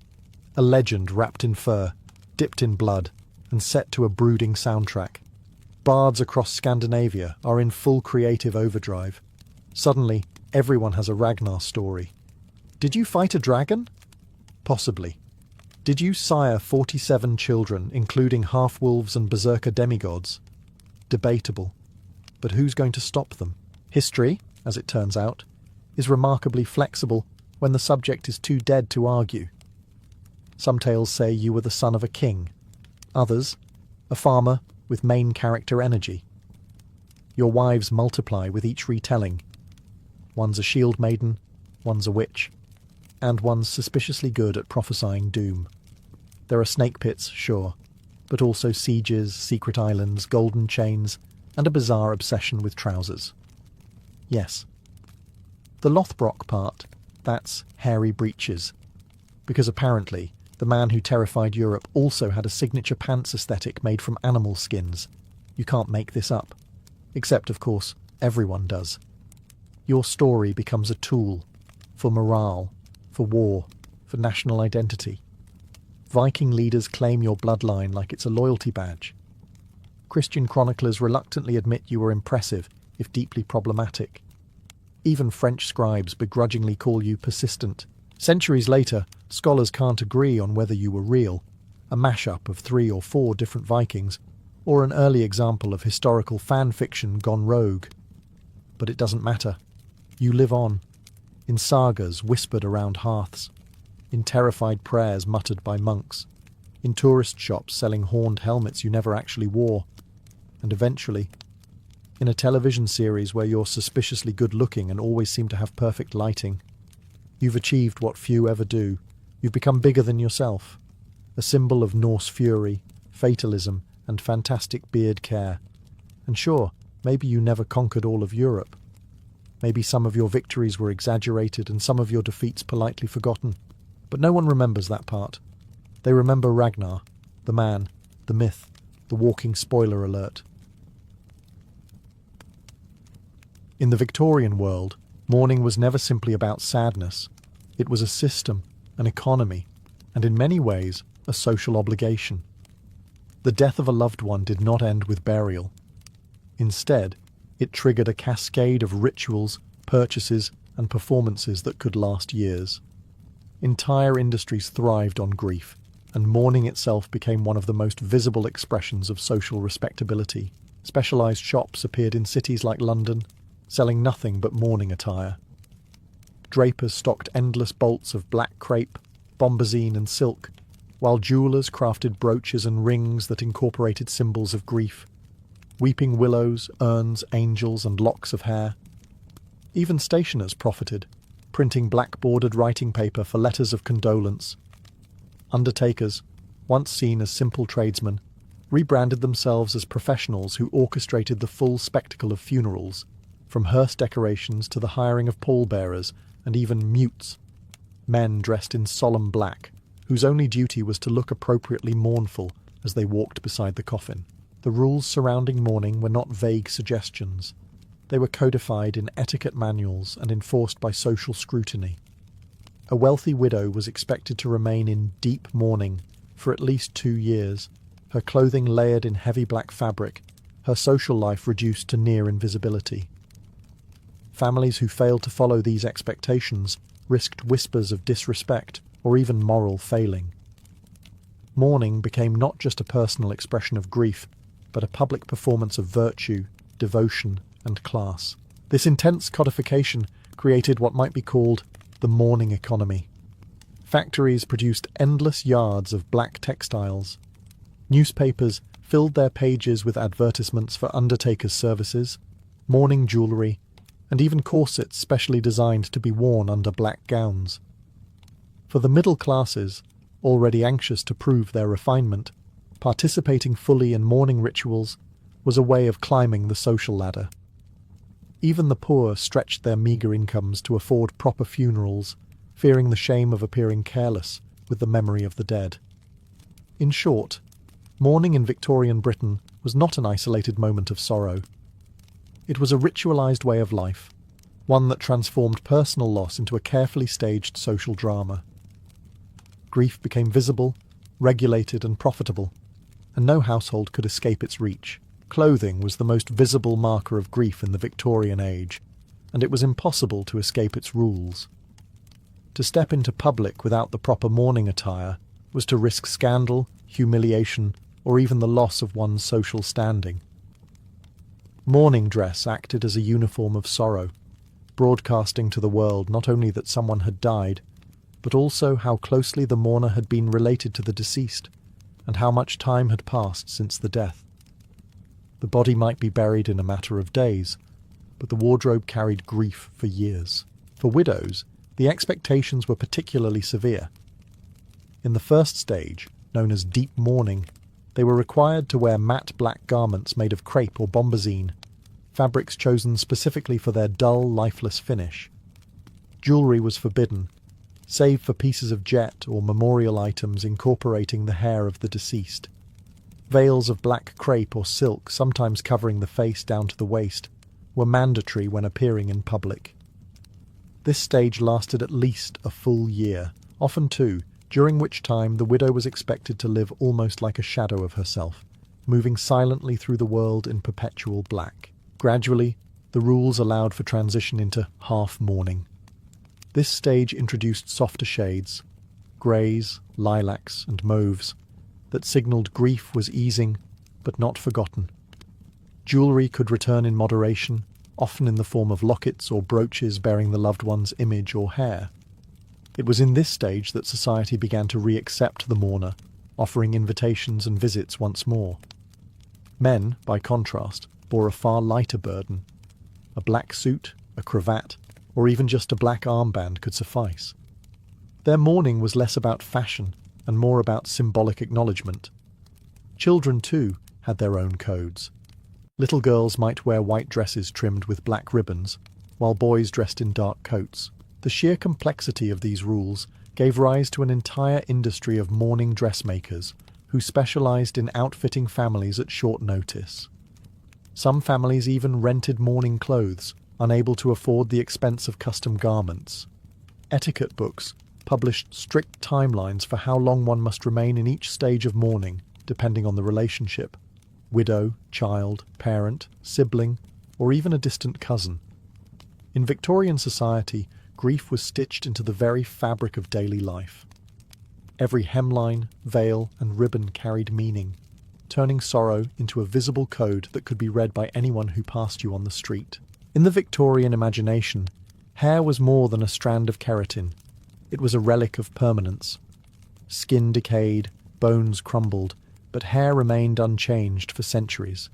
Speaker 1: a legend wrapped in fur, dipped in blood, and set to a brooding soundtrack. Bards across Scandinavia are in full creative overdrive. Suddenly, everyone has a Ragnar story. Did you fight a dragon? Possibly. Did you sire 47 children, including half-wolves and berserker demigods? Debatable. But who's going to stop them? History, as it turns out, is remarkably flexible when the subject is too dead to argue. Some tales say you were the son of a king. Others, a farmer with main character energy. Your wives multiply with each retelling. One's a shield maiden, one's a witch, and one's suspiciously good at prophesying doom. There are snake pits, sure, but also sieges, secret islands, golden chains, and a bizarre obsession with trousers. Yes. The Lothbrok part, that's hairy breeches, because apparently the man who terrified Europe also had a signature pants aesthetic made from animal skins. You can't make this up. Except, of course, everyone does. Your story becomes a tool for morale, for war, for national identity. Viking leaders claim your bloodline like it's a loyalty badge. Christian chroniclers reluctantly admit you were impressive, if deeply problematic. Even French scribes begrudgingly call you persistent. Centuries later, scholars can't agree on whether you were real, a mashup of 3 or 4 different Vikings, or an early example of historical fan fiction gone rogue. But it doesn't matter. You live on, in sagas whispered around hearths, in terrified prayers muttered by monks, in tourist shops selling horned helmets you never actually wore, and eventually, in a television series where you're suspiciously good-looking and always seem to have perfect lighting. You've achieved what few ever do. You've become bigger than yourself, a symbol of Norse fury, fatalism, and fantastic beard care. And sure, Maybe you never conquered all of Europe. Maybe some of your victories were exaggerated and some of your defeats politely forgotten. But no one remembers that part. They remember Ragnar, the man, the myth, the walking spoiler alert. In the Victorian world, mourning was never simply about sadness. It was a system, an economy, and in many ways, a social obligation. The death of a loved one did not end with burial. Instead, it triggered a cascade of rituals, purchases, and performances that could last years. Entire industries thrived on grief, and mourning itself became one of the most visible expressions of social respectability. Specialized shops appeared in cities like London, selling nothing but mourning attire. Drapers stocked endless bolts of black crepe, bombazine, and silk, while jewelers crafted brooches and rings that incorporated symbols of grief. Weeping willows, urns, angels, and locks of hair. Even stationers profited, printing black-bordered writing paper for letters of condolence. Undertakers, once seen as simple tradesmen, rebranded themselves as professionals who orchestrated the full spectacle of funerals, from hearse decorations to the hiring of pallbearers and even mutes, men dressed in solemn black, whose only duty was to look appropriately mournful as they walked beside the coffin. The rules surrounding mourning were not vague suggestions. They were codified in etiquette manuals and enforced by social scrutiny. A wealthy widow was expected to remain in deep mourning for at least 2 years, her clothing layered in heavy black fabric, her social life reduced to near invisibility. Families who failed to follow these expectations risked whispers of disrespect or even moral failing. Mourning became not just a personal expression of grief, but a public performance of virtue, devotion, and class. This intense codification created what might be called the mourning economy. Factories produced endless yards of black textiles. Newspapers filled their pages with advertisements for undertakers' services, mourning jewellery, and even corsets specially designed to be worn under black gowns. For the middle classes, already anxious to prove their refinement, participating fully in mourning rituals was a way of climbing the social ladder. Even the poor stretched their meagre incomes to afford proper funerals, fearing the shame of appearing careless with the memory of the dead. In short, mourning in Victorian Britain was not an isolated moment of sorrow. It was a ritualized way of life, one that transformed personal loss into a carefully staged social drama. Grief became visible, regulated, and profitable, and no household could escape its reach. Clothing was the most visible marker of grief in the Victorian age, and it was impossible to escape its rules. To step into public without the proper mourning attire was to risk scandal, humiliation, or even the loss of one's social standing. Mourning dress acted as a uniform of sorrow, broadcasting to the world not only that someone had died, but also how closely the mourner had been related to the deceased, and how much time had passed since the death. The body might be buried in a matter of days, but the wardrobe carried grief for years. For widows, the expectations were particularly severe. In the first stage, known as deep mourning, they were required to wear matte black garments made of crepe or bombazine, fabrics chosen specifically for their dull, lifeless finish. Jewellery was forbidden, save for pieces of jet or memorial items incorporating the hair of the deceased. Veils of black crepe or silk, sometimes covering the face down to the waist, were mandatory when appearing in public. This stage lasted at least a full year, often 2, during which time the widow was expected to live almost like a shadow of herself, moving silently through the world in perpetual black. Gradually, the rules allowed for transition into half-mourning. This stage introduced softer shades, greys, lilacs, and mauves, that signalled grief was easing, but not forgotten. Jewellery could return in moderation, often in the form of lockets or brooches bearing the loved one's image or hair. It was in this stage that society began to re-accept the mourner, offering invitations and visits once more. Men, by contrast, bore a far lighter burden. A black suit, a cravat, or even just a black armband could suffice. Their mourning was less about fashion and more about symbolic acknowledgement. Children, too, had their own codes. Little girls might wear white dresses trimmed with black ribbons, while boys dressed in dark coats. The sheer complexity of these rules gave rise to an entire industry of mourning dressmakers who specialized in outfitting families at short notice. Some families even rented mourning clothes, unable to afford the expense of custom garments. Etiquette books published strict timelines for how long one must remain in each stage of mourning, depending on the relationship: widow, child, parent, sibling, or even a distant cousin. In Victorian society, grief was stitched into the very fabric of daily life. Every hemline, veil, and ribbon carried meaning, turning sorrow into a visible code that could be read by anyone who passed you on the street. In the Victorian imagination, hair was more than a strand of keratin. It was a relic of permanence. Skin decayed, bones crumbled, but hair remained unchanged for centuries.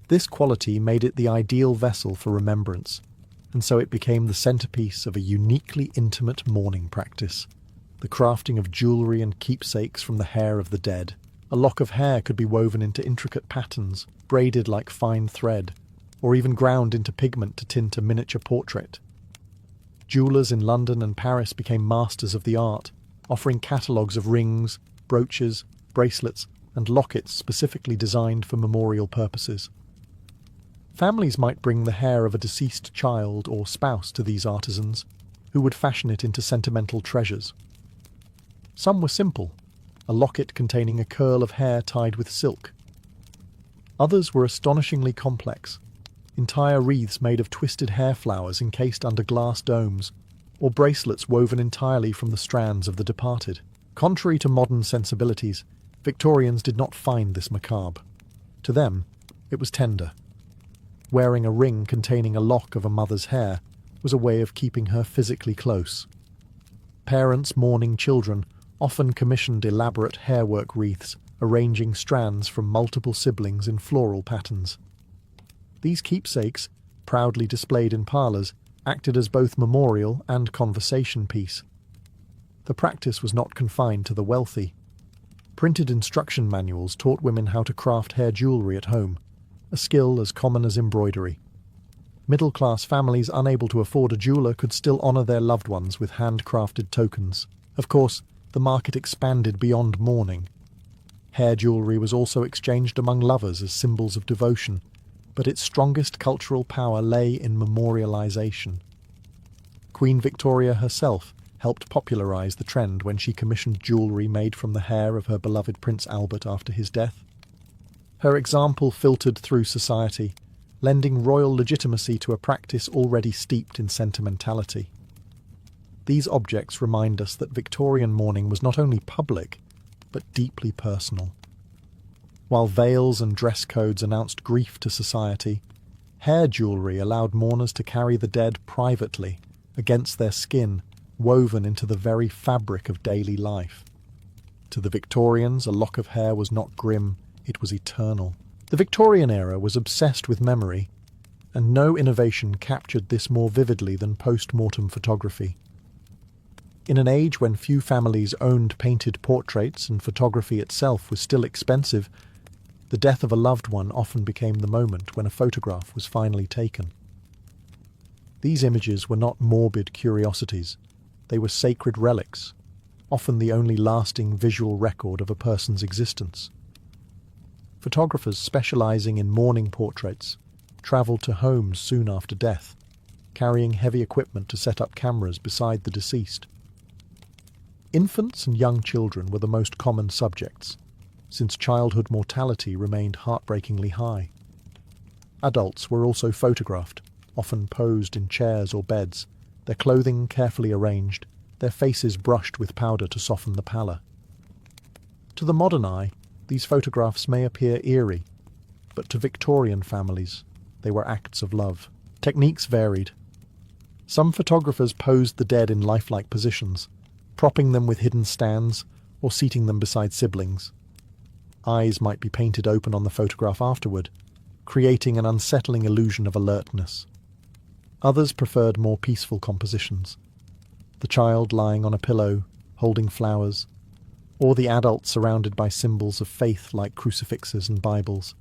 Speaker 1: This quality made it the ideal vessel for remembrance, and so it became the centerpiece of a uniquely intimate mourning practice: the crafting of jewellery and keepsakes from the hair of the dead. A lock of hair could be woven into intricate patterns, braided like fine thread, or even ground into pigment to tint a miniature portrait. Jewellers in London and Paris became masters of the art, offering catalogues of rings, brooches, bracelets, and lockets specifically designed for memorial purposes. Families might bring the hair of a deceased child or spouse to these artisans, who would fashion it into sentimental treasures. Some were simple, a locket containing a curl of hair tied with silk. Others were astonishingly complex, entire wreaths made of twisted hair flowers encased under glass domes, or bracelets woven entirely from the strands of the departed. Contrary to modern sensibilities, Victorians did not find this macabre. To them, it was tender. Wearing a ring containing a lock of a mother's hair was a way of keeping her physically close. Parents mourning children often commissioned elaborate hairwork wreaths, arranging strands from multiple siblings in floral patterns. These keepsakes, proudly displayed in parlours, acted as both memorial and conversation piece. The practice was not confined to the wealthy. Printed instruction manuals taught women how to craft hair jewellery at home, a skill as common as embroidery. Middle-class families unable to afford a jeweller could still honour their loved ones with handcrafted tokens. Of course, the market expanded beyond mourning. Hair jewellery was also exchanged among lovers as symbols of devotion, but its strongest cultural power lay in memorialisation. Queen Victoria herself helped popularise the trend when she commissioned jewellery made from the hair of her beloved Prince Albert after his death. Her example filtered through society, lending royal legitimacy to a practice already steeped in sentimentality. These objects remind us that Victorian mourning was not only public, but deeply personal. While veils and dress codes announced grief to society, hair jewellery allowed mourners to carry the dead privately, against their skin, woven into the very fabric of daily life. To the Victorians, a lock of hair was not grim, it was eternal. The Victorian era was obsessed with memory, and no innovation captured this more vividly than post-mortem photography. In an age when few families owned painted portraits and photography itself was still expensive, the death of a loved one often became the moment when a photograph was finally taken. These images were not morbid curiosities. They were sacred relics, often the only lasting visual record of a person's existence. Photographers specializing in mourning portraits traveled to homes soon after death, carrying heavy equipment to set up cameras beside the deceased. Infants and young children were the most common subjects, since childhood mortality remained heartbreakingly high. Adults were also photographed, often posed in chairs or beds, their clothing carefully arranged, their faces brushed with powder to soften the pallor. To the modern eye, these photographs may appear eerie, but to Victorian families, they were acts of love. Techniques varied. Some photographers posed the dead in lifelike positions, propping them with hidden stands or seating them beside siblings. Eyes might be painted open on the photograph afterward, creating an unsettling illusion of alertness. Others preferred more peaceful compositions, the child lying on a pillow, holding flowers, or the adult surrounded by symbols of faith like crucifixes and Bibles.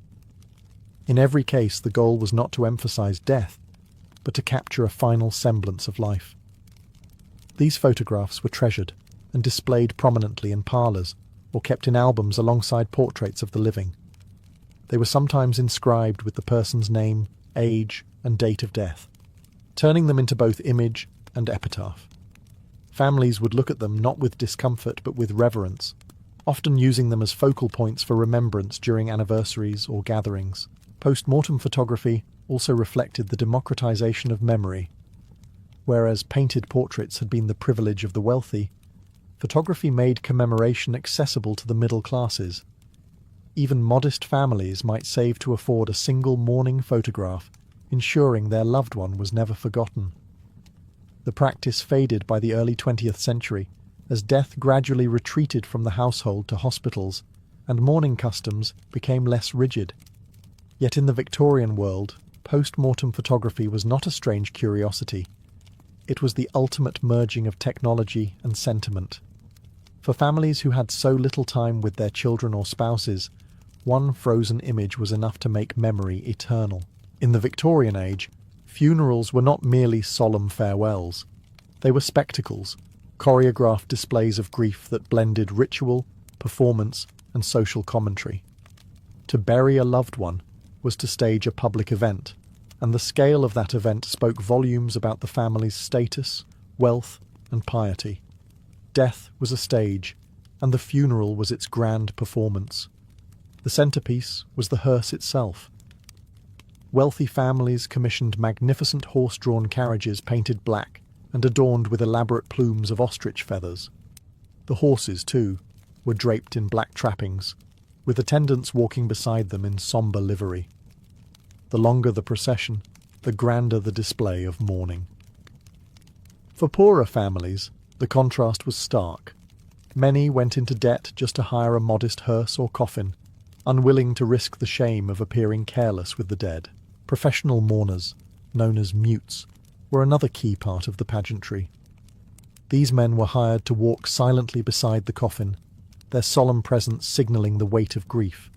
Speaker 1: In every case, the goal was not to emphasize death, but to capture a final semblance of life. These photographs were treasured and displayed prominently in parlours or kept in albums alongside portraits of the living. They were sometimes inscribed with the person's name, age, and date of death, turning them into both image and epitaph. Families would look at them not with discomfort but with reverence, often using them as focal points for remembrance during anniversaries or gatherings. Post-mortem photography also reflected the democratization of memory. Whereas painted portraits had been the privilege of the wealthy, photography made commemoration accessible to the middle classes. Even modest families might save to afford a single mourning photograph, ensuring their loved one was never forgotten. The practice faded by the early 20th century, as death gradually retreated from the household to hospitals, and mourning customs became less rigid. Yet in the Victorian world, post-mortem photography was not a strange curiosity. It was the ultimate merging of technology and sentiment. For families who had so little time with their children or spouses, one frozen image was enough to make memory eternal. In the Victorian age, funerals were not merely solemn farewells. They were spectacles, choreographed displays of grief that blended ritual, performance, and social commentary. To bury a loved one was to stage a public event, and the scale of that event spoke volumes about the family's status, wealth, and piety. Death was a stage, and the funeral was its grand performance. The centerpiece was the hearse itself. Wealthy families commissioned magnificent horse-drawn carriages painted black and adorned with elaborate plumes of ostrich feathers. The horses, too, were draped in black trappings, with attendants walking beside them in sombre livery. The longer the procession, the grander the display of mourning. For poorer families, the contrast was stark. Many went into debt just to hire a modest hearse or coffin, unwilling to risk the shame of appearing careless with the dead. Professional mourners, known as mutes, were another key part of the pageantry. These men were hired to walk silently beside the coffin, their solemn presence signalling the weight of grief.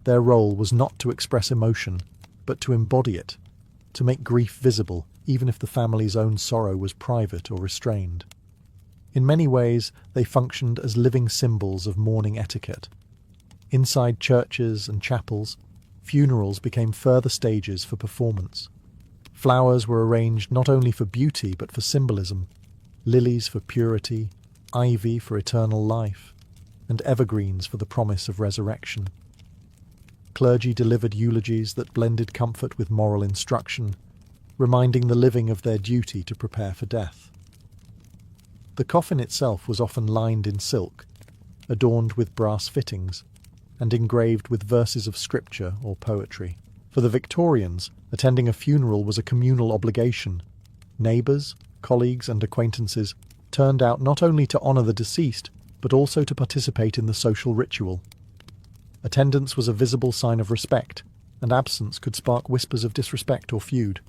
Speaker 1: Their role was not to express emotion, but to embody it, to make grief visible, even if the family's own sorrow was private or restrained. In many ways, they functioned as living symbols of mourning etiquette. Inside churches and chapels, funerals became further stages for performance. Flowers were arranged not only for beauty but for symbolism, lilies for purity, ivy for eternal life, and evergreens for the promise of resurrection. Clergy delivered eulogies that blended comfort with moral instruction, reminding the living of their duty to prepare for death. The coffin itself was often lined in silk, adorned with brass fittings, and engraved with verses of scripture or poetry. For the Victorians, attending a funeral was a communal obligation. Neighbours, colleagues and acquaintances turned out not only to honour the deceased, but also to participate in the social ritual. Attendance was a visible sign of respect, and absence could spark whispers of disrespect or feud.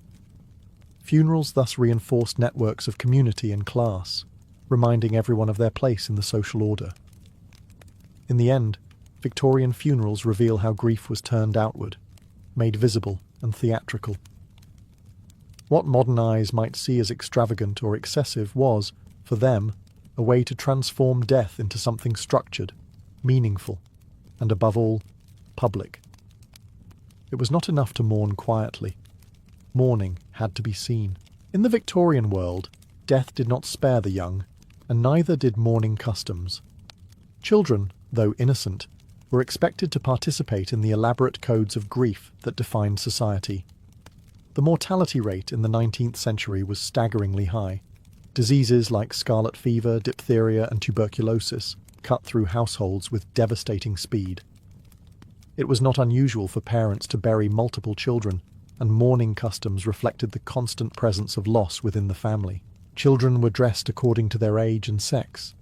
Speaker 1: Funerals thus reinforced networks of community and class, reminding everyone of their place in the social order. In the end, Victorian funerals reveal how grief was turned outward, made visible and theatrical. What modern eyes might see as extravagant or excessive was, for them, a way to transform death into something structured, meaningful, and above all, public. It was not enough to mourn quietly. Mourning had to be seen. In the Victorian world, death did not spare the young, and neither did mourning customs. Children, though innocent, were expected to participate in the elaborate codes of grief that defined society. The mortality rate in the 19th century was staggeringly high. Diseases like scarlet fever, diphtheria, and tuberculosis cut through households with devastating speed. It was not unusual for parents to bury multiple children, and mourning customs reflected the constant presence of loss within the family. Children were dressed according to their age and sex.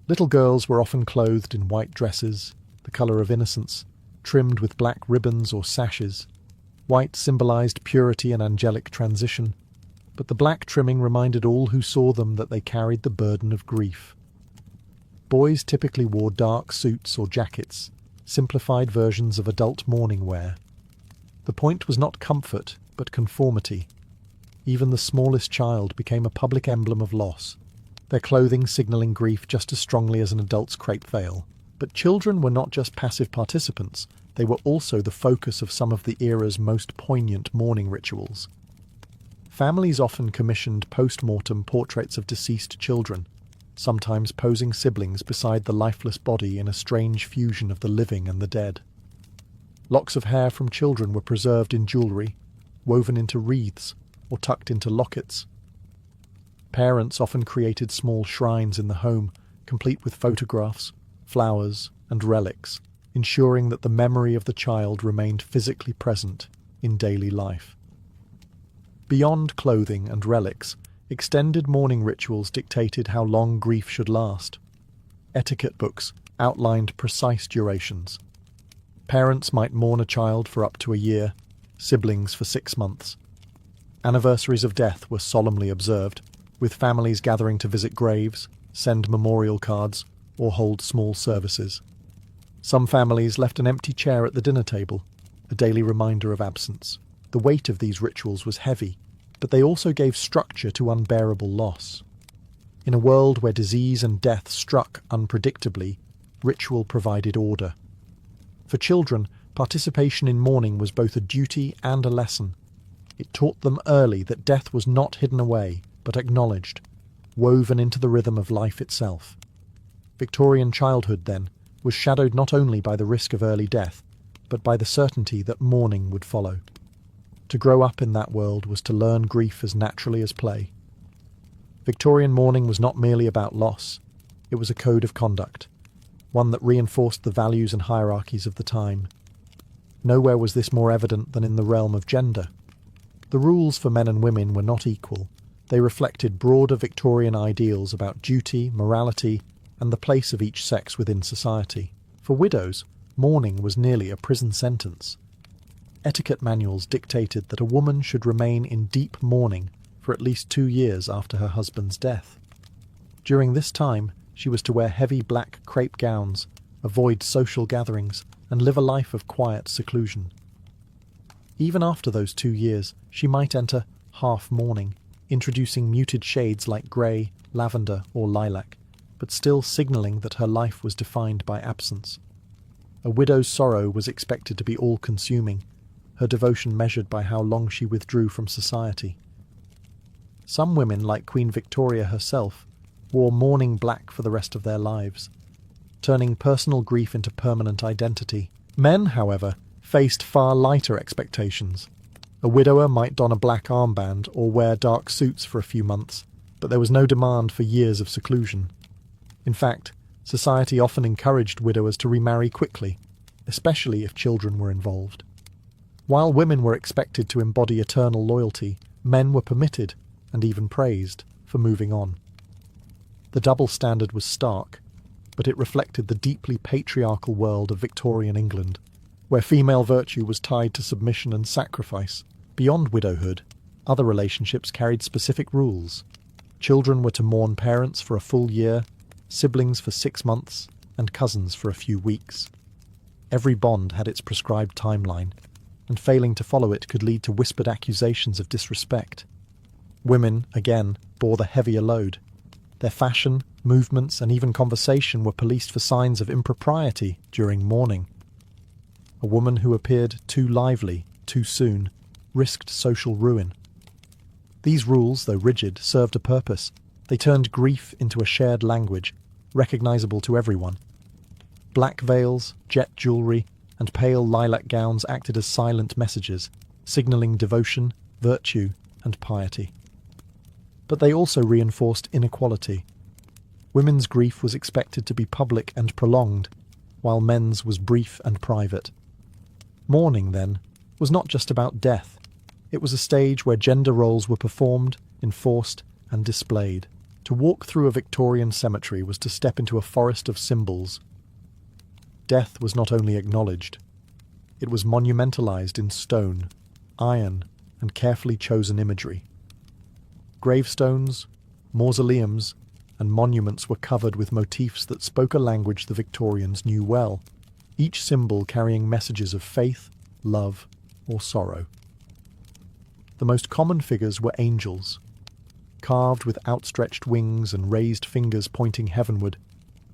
Speaker 1: Little girls were often clothed in white dresses, the colour of innocence, trimmed with black ribbons or sashes. White symbolised purity and angelic transition, but the black trimming reminded all who saw them that they carried the burden of grief. Boys typically wore dark suits or jackets, simplified versions of adult mourning wear. The point was not comfort, but conformity. Even the smallest child became a public emblem of loss, their clothing signalling grief just as strongly as an adult's crepe veil. But children were not just passive participants, they were also the focus of some of the era's most poignant mourning rituals. Families often commissioned post-mortem portraits of deceased children, sometimes posing siblings beside the lifeless body in a strange fusion of the living and the dead. Locks of hair from children were preserved in jewellery, woven into wreaths, or tucked into lockets. Parents often created small shrines in the home, complete with photographs, flowers, and relics, ensuring that the memory of the child remained physically present in daily life. Beyond clothing and relics, extended mourning rituals dictated how long grief should last. Etiquette books outlined precise durations. Parents might mourn a child for up to a year, siblings for 6 months. Anniversaries of death were solemnly observed, with families gathering to visit graves, send memorial cards, or hold small services. Some families left an empty chair at the dinner table, a daily reminder of absence. The weight of these rituals was heavy, but they also gave structure to unbearable loss. In a world where disease and death struck unpredictably, ritual provided order. For children, participation in mourning was both a duty and a lesson. It taught them early that death was not hidden away, but acknowledged, woven into the rhythm of life itself. Victorian childhood, then, was shadowed not only by the risk of early death, but by the certainty that mourning would follow. To grow up in that world was to learn grief as naturally as play. Victorian mourning was not merely about loss, it was a code of conduct, one that reinforced the values and hierarchies of the time. Nowhere was this more evident than in the realm of gender. The rules for men and women were not equal. They reflected broader Victorian ideals about duty, morality, and the place of each sex within society. For widows, mourning was nearly a prison sentence. Etiquette manuals dictated that a woman should remain in deep mourning for at least 2 years after her husband's death. During this time, she was to wear heavy black crepe gowns, avoid social gatherings, and live a life of quiet seclusion. Even after those 2 years, she might enter half mourning, introducing muted shades like grey, lavender, or lilac, but still signalling that her life was defined by absence. A widow's sorrow was expected to be all-consuming, her devotion measured by how long she withdrew from society. Some women, like Queen Victoria herself, wore mourning black for the rest of their lives, turning personal grief into permanent identity. Men, however, faced far lighter expectations. A widower might don a black armband or wear dark suits for a few months, but there was no demand for years of seclusion. In fact, society often encouraged widowers to remarry quickly, especially if children were involved. While women were expected to embody eternal loyalty, men were permitted, and even praised, for moving on. The double standard was stark, but it reflected the deeply patriarchal world of Victorian England, where female virtue was tied to submission and sacrifice. Beyond widowhood, other relationships carried specific rules. Children were to mourn parents for a full year, siblings for 6 months, and cousins for a few weeks. Every bond had its prescribed timeline, and failing to follow it could lead to whispered accusations of disrespect. Women, again, bore the heavier load. Their fashion, movements, and even conversation were policed for signs of impropriety during mourning. A woman who appeared too lively, too soon, risked social ruin. These rules, though rigid, served a purpose. They turned grief into a shared language, recognizable to everyone. Black veils, jet jewellery, and pale lilac gowns acted as silent messages, signalling devotion, virtue, and piety. But they also reinforced inequality. Women's grief was expected to be public and prolonged, while men's was brief and private. Mourning, then, was not just about death. It was a stage where gender roles were performed, enforced, and displayed. To walk through a Victorian cemetery was to step into a forest of symbols. Death was not only acknowledged, it was monumentalized in stone, iron, and carefully chosen imagery. Gravestones, mausoleums, and monuments were covered with motifs that spoke a language the Victorians knew well, each symbol carrying messages of faith, love, or sorrow. The most common figures were angels. Carved with outstretched wings and raised fingers pointing heavenward,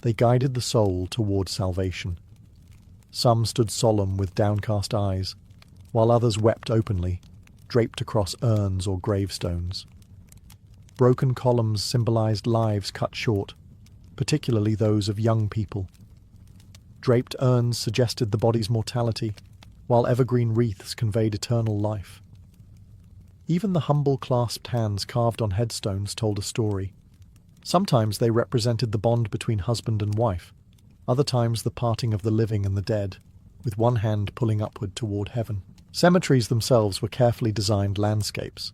Speaker 1: they guided the soul toward salvation. Some stood solemn with downcast eyes, while others wept openly, draped across urns or gravestones. Broken columns symbolized lives cut short, particularly those of young people. Draped urns suggested the body's mortality, while evergreen wreaths conveyed eternal life. Even the humble clasped hands carved on headstones told a story. Sometimes they represented the bond between husband and wife, other times the parting of the living and the dead, with one hand pulling upward toward heaven. Cemeteries themselves were carefully designed landscapes.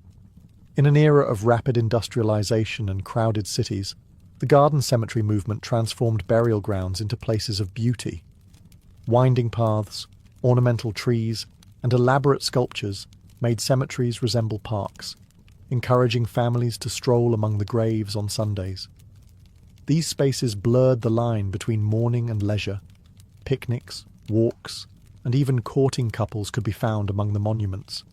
Speaker 1: In an era of rapid industrialization and crowded cities, the garden cemetery movement transformed burial grounds into places of beauty. Winding paths, ornamental trees, and elaborate sculptures made cemeteries resemble parks, encouraging families to stroll among the graves on Sundays. These spaces blurred the line between mourning and leisure. Picnics, walks, and even courting couples could be found among the monuments.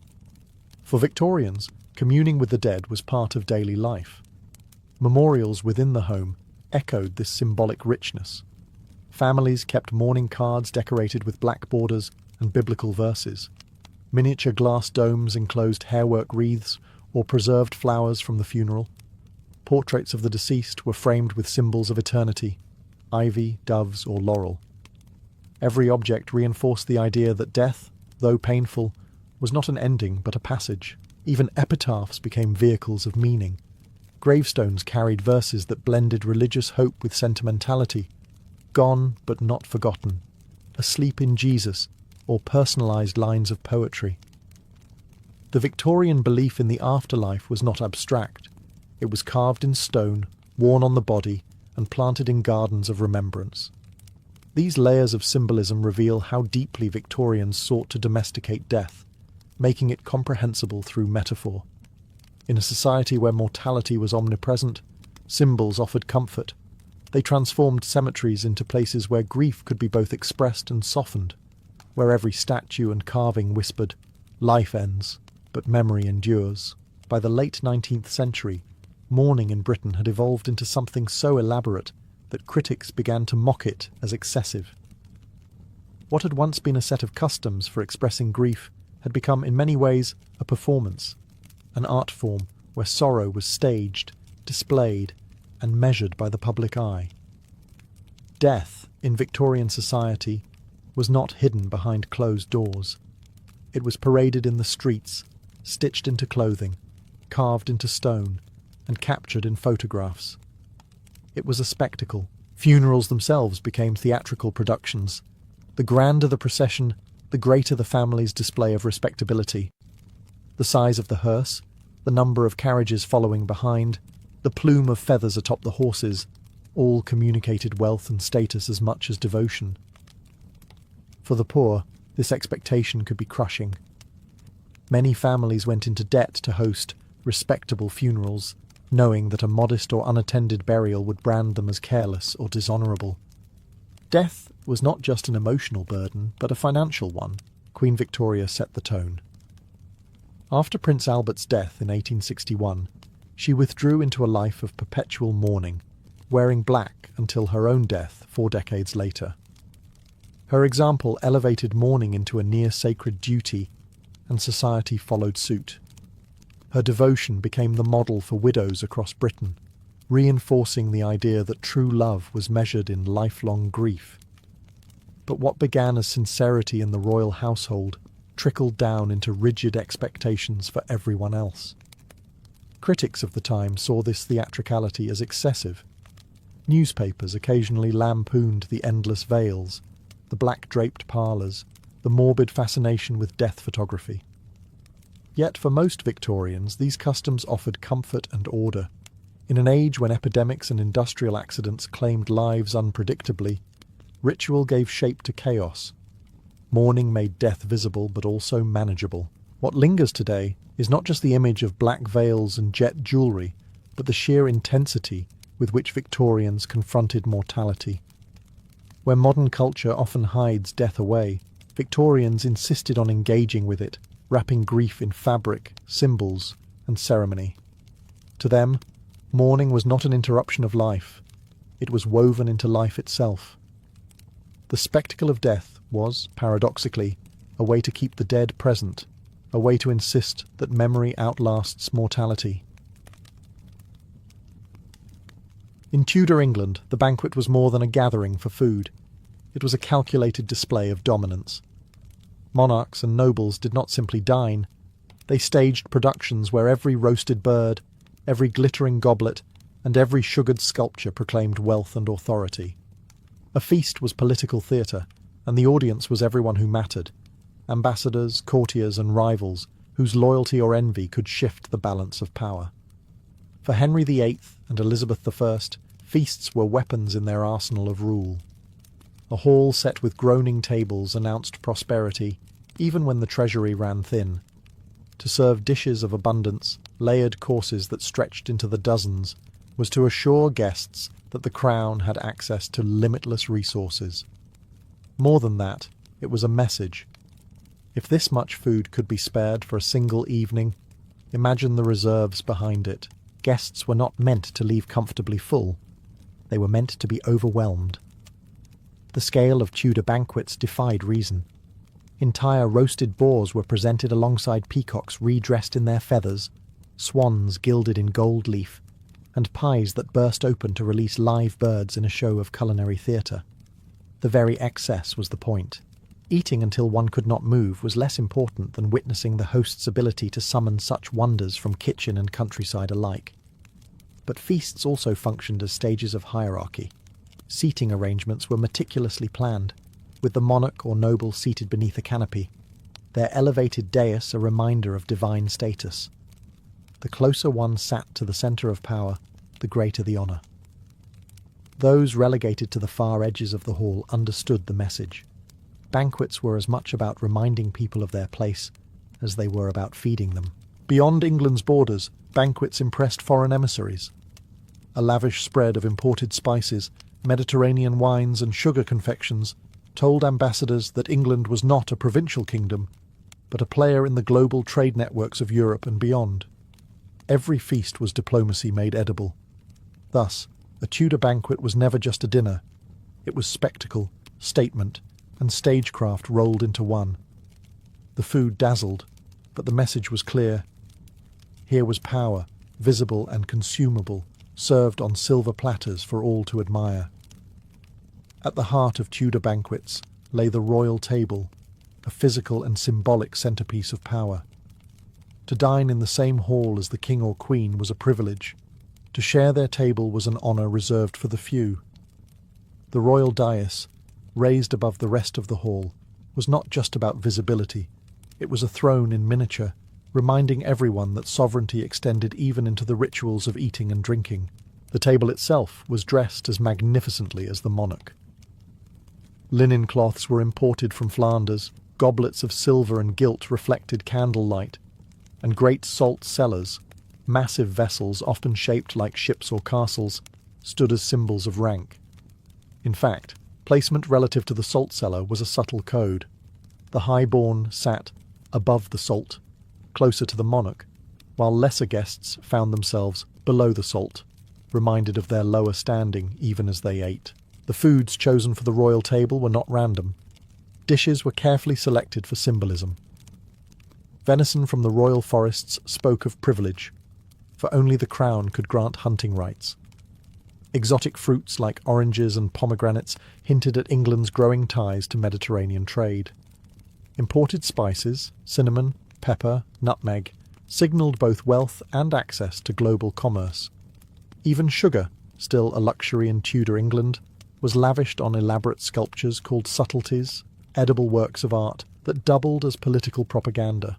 Speaker 1: For Victorians, communing with the dead was part of daily life. Memorials within the home echoed this symbolic richness. Families kept mourning cards decorated with black borders and biblical verses. Miniature glass domes enclosed hairwork wreaths or preserved flowers from the funeral. Portraits of the deceased were framed with symbols of eternity, ivy, doves, or laurel. Every object reinforced the idea that death, though painful, was not an ending but a passage. Even epitaphs became vehicles of meaning. Gravestones carried verses that blended religious hope with sentimentality. Gone but not forgotten, asleep in Jesus, or personalized lines of poetry. The Victorian belief in the afterlife was not abstract. It was carved in stone, worn on the body, and planted in gardens of remembrance. These layers of symbolism reveal how deeply Victorians sought to domesticate death, making it comprehensible through metaphor. In a society where mortality was omnipresent, symbols offered comfort. They transformed cemeteries into places where grief could be both expressed and softened, where every statue and carving whispered, "Life ends, but memory endures." By the late 19th century, mourning in Britain had evolved into something so elaborate that critics began to mock it as excessive. What had once been a set of customs for expressing grief had become in many ways a performance, an art form where sorrow was staged, displayed, and measured by the public eye. Death, in Victorian society, was not hidden behind closed doors. It was paraded in the streets, stitched into clothing, carved into stone, and captured in photographs. It was a spectacle. Funerals themselves became theatrical productions. The grander the procession, the greater the family's display of respectability. The size of the hearse, the number of carriages following behind, the plume of feathers atop the horses, all communicated wealth and status as much as devotion. For the poor, this expectation could be crushing. Many families went into debt to host respectable funerals, knowing that a modest or unattended burial would brand them as careless or dishonourable. Death was not just an emotional burden, but a financial one. Queen Victoria set the tone. After Prince Albert's death in 1861, she withdrew into a life of perpetual mourning, wearing black until her own death 4 decades later. Her example elevated mourning into a near-sacred duty, and society followed suit. Her devotion became the model for widows across Britain, reinforcing the idea that true love was measured in lifelong grief. But what began as sincerity in the royal household trickled down into rigid expectations for everyone else. Critics of the time saw this theatricality as excessive. Newspapers occasionally lampooned the endless veils, the black-draped parlours, the morbid fascination with death photography. Yet for most Victorians, these customs offered comfort and order. In an age when epidemics and industrial accidents claimed lives unpredictably, ritual gave shape to chaos. Mourning made death visible but also manageable. What lingers today is not just the image of black veils and jet jewellery, but the sheer intensity with which Victorians confronted mortality. Where modern culture often hides death away, Victorians insisted on engaging with it, wrapping grief in fabric, symbols, and ceremony. To them, mourning was not an interruption of life. It was woven into life itself. The spectacle of death was, paradoxically, a way to keep the dead present, a way to insist that memory outlasts mortality. In Tudor England, the banquet was more than a gathering for food. It was a calculated display of dominance. Monarchs and nobles did not simply dine. They staged productions where every roasted bird, every glittering goblet, and every sugared sculpture proclaimed wealth and authority. A feast was political theatre, and the audience was everyone who mattered, ambassadors, courtiers, and rivals whose loyalty or envy could shift the balance of power. For Henry VIII and Elizabeth I, feasts were weapons in their arsenal of rule. A hall set with groaning tables announced prosperity, even when the treasury ran thin. To serve dishes of abundance, layered courses that stretched into the dozens, was to assure guests that the crown had access to limitless resources. More than that, it was a message. If this much food could be spared for a single evening, imagine the reserves behind it. Guests were not meant to leave comfortably full. They were meant to be overwhelmed. The scale of Tudor banquets defied reason. Entire roasted boars were presented alongside peacocks redressed in their feathers, swans gilded in gold leaf, and pies that burst open to release live birds in a show of culinary theatre. The very excess was the point. Eating until one could not move was less important than witnessing the host's ability to summon such wonders from kitchen and countryside alike. But feasts also functioned as stages of hierarchy. Seating arrangements were meticulously planned, with the monarch or noble seated beneath a canopy, their elevated dais a reminder of divine status. The closer one sat to the centre of power, the greater the honour. Those relegated to the far edges of the hall understood the message. Banquets were as much about reminding people of their place as they were about feeding them. Beyond England's borders, banquets impressed foreign emissaries. A lavish spread of imported spices, Mediterranean wines and sugar confections told ambassadors that England was not a provincial kingdom, but a player in the global trade networks of Europe and beyond. Every feast was diplomacy made edible. Thus, a Tudor banquet was never just a dinner. It was spectacle, statement, and stagecraft rolled into one. The food dazzled, but the message was clear. Here was power, visible and consumable, served on silver platters for all to admire. At the heart of Tudor banquets lay the royal table, a physical and symbolic centrepiece of power. To dine in the same hall as the king or queen was a privilege. To share their table was an honour reserved for the few. The royal dais, raised above the rest of the hall, was not just about visibility. It was a throne in miniature, reminding everyone that sovereignty extended even into the rituals of eating and drinking. The table itself was dressed as magnificently as the monarch. Linen cloths were imported from Flanders, goblets of silver and gilt reflected candlelight, and great salt cellars, massive vessels often shaped like ships or castles, stood as symbols of rank. In fact, placement relative to the salt cellar was a subtle code. The highborn sat above the salt, closer to the monarch, while lesser guests found themselves below the salt, reminded of their lower standing even as they ate. The foods chosen for the royal table were not random. Dishes were carefully selected for symbolism. Venison from the royal forests spoke of privilege, for only the crown could grant hunting rights. Exotic fruits like oranges and pomegranates hinted at England's growing ties to Mediterranean trade. Imported spices, cinnamon, pepper, nutmeg, signalled both wealth and access to global commerce. Even sugar, still a luxury in Tudor England, was lavished on elaborate sculptures called subtleties, edible works of art that doubled as political propaganda.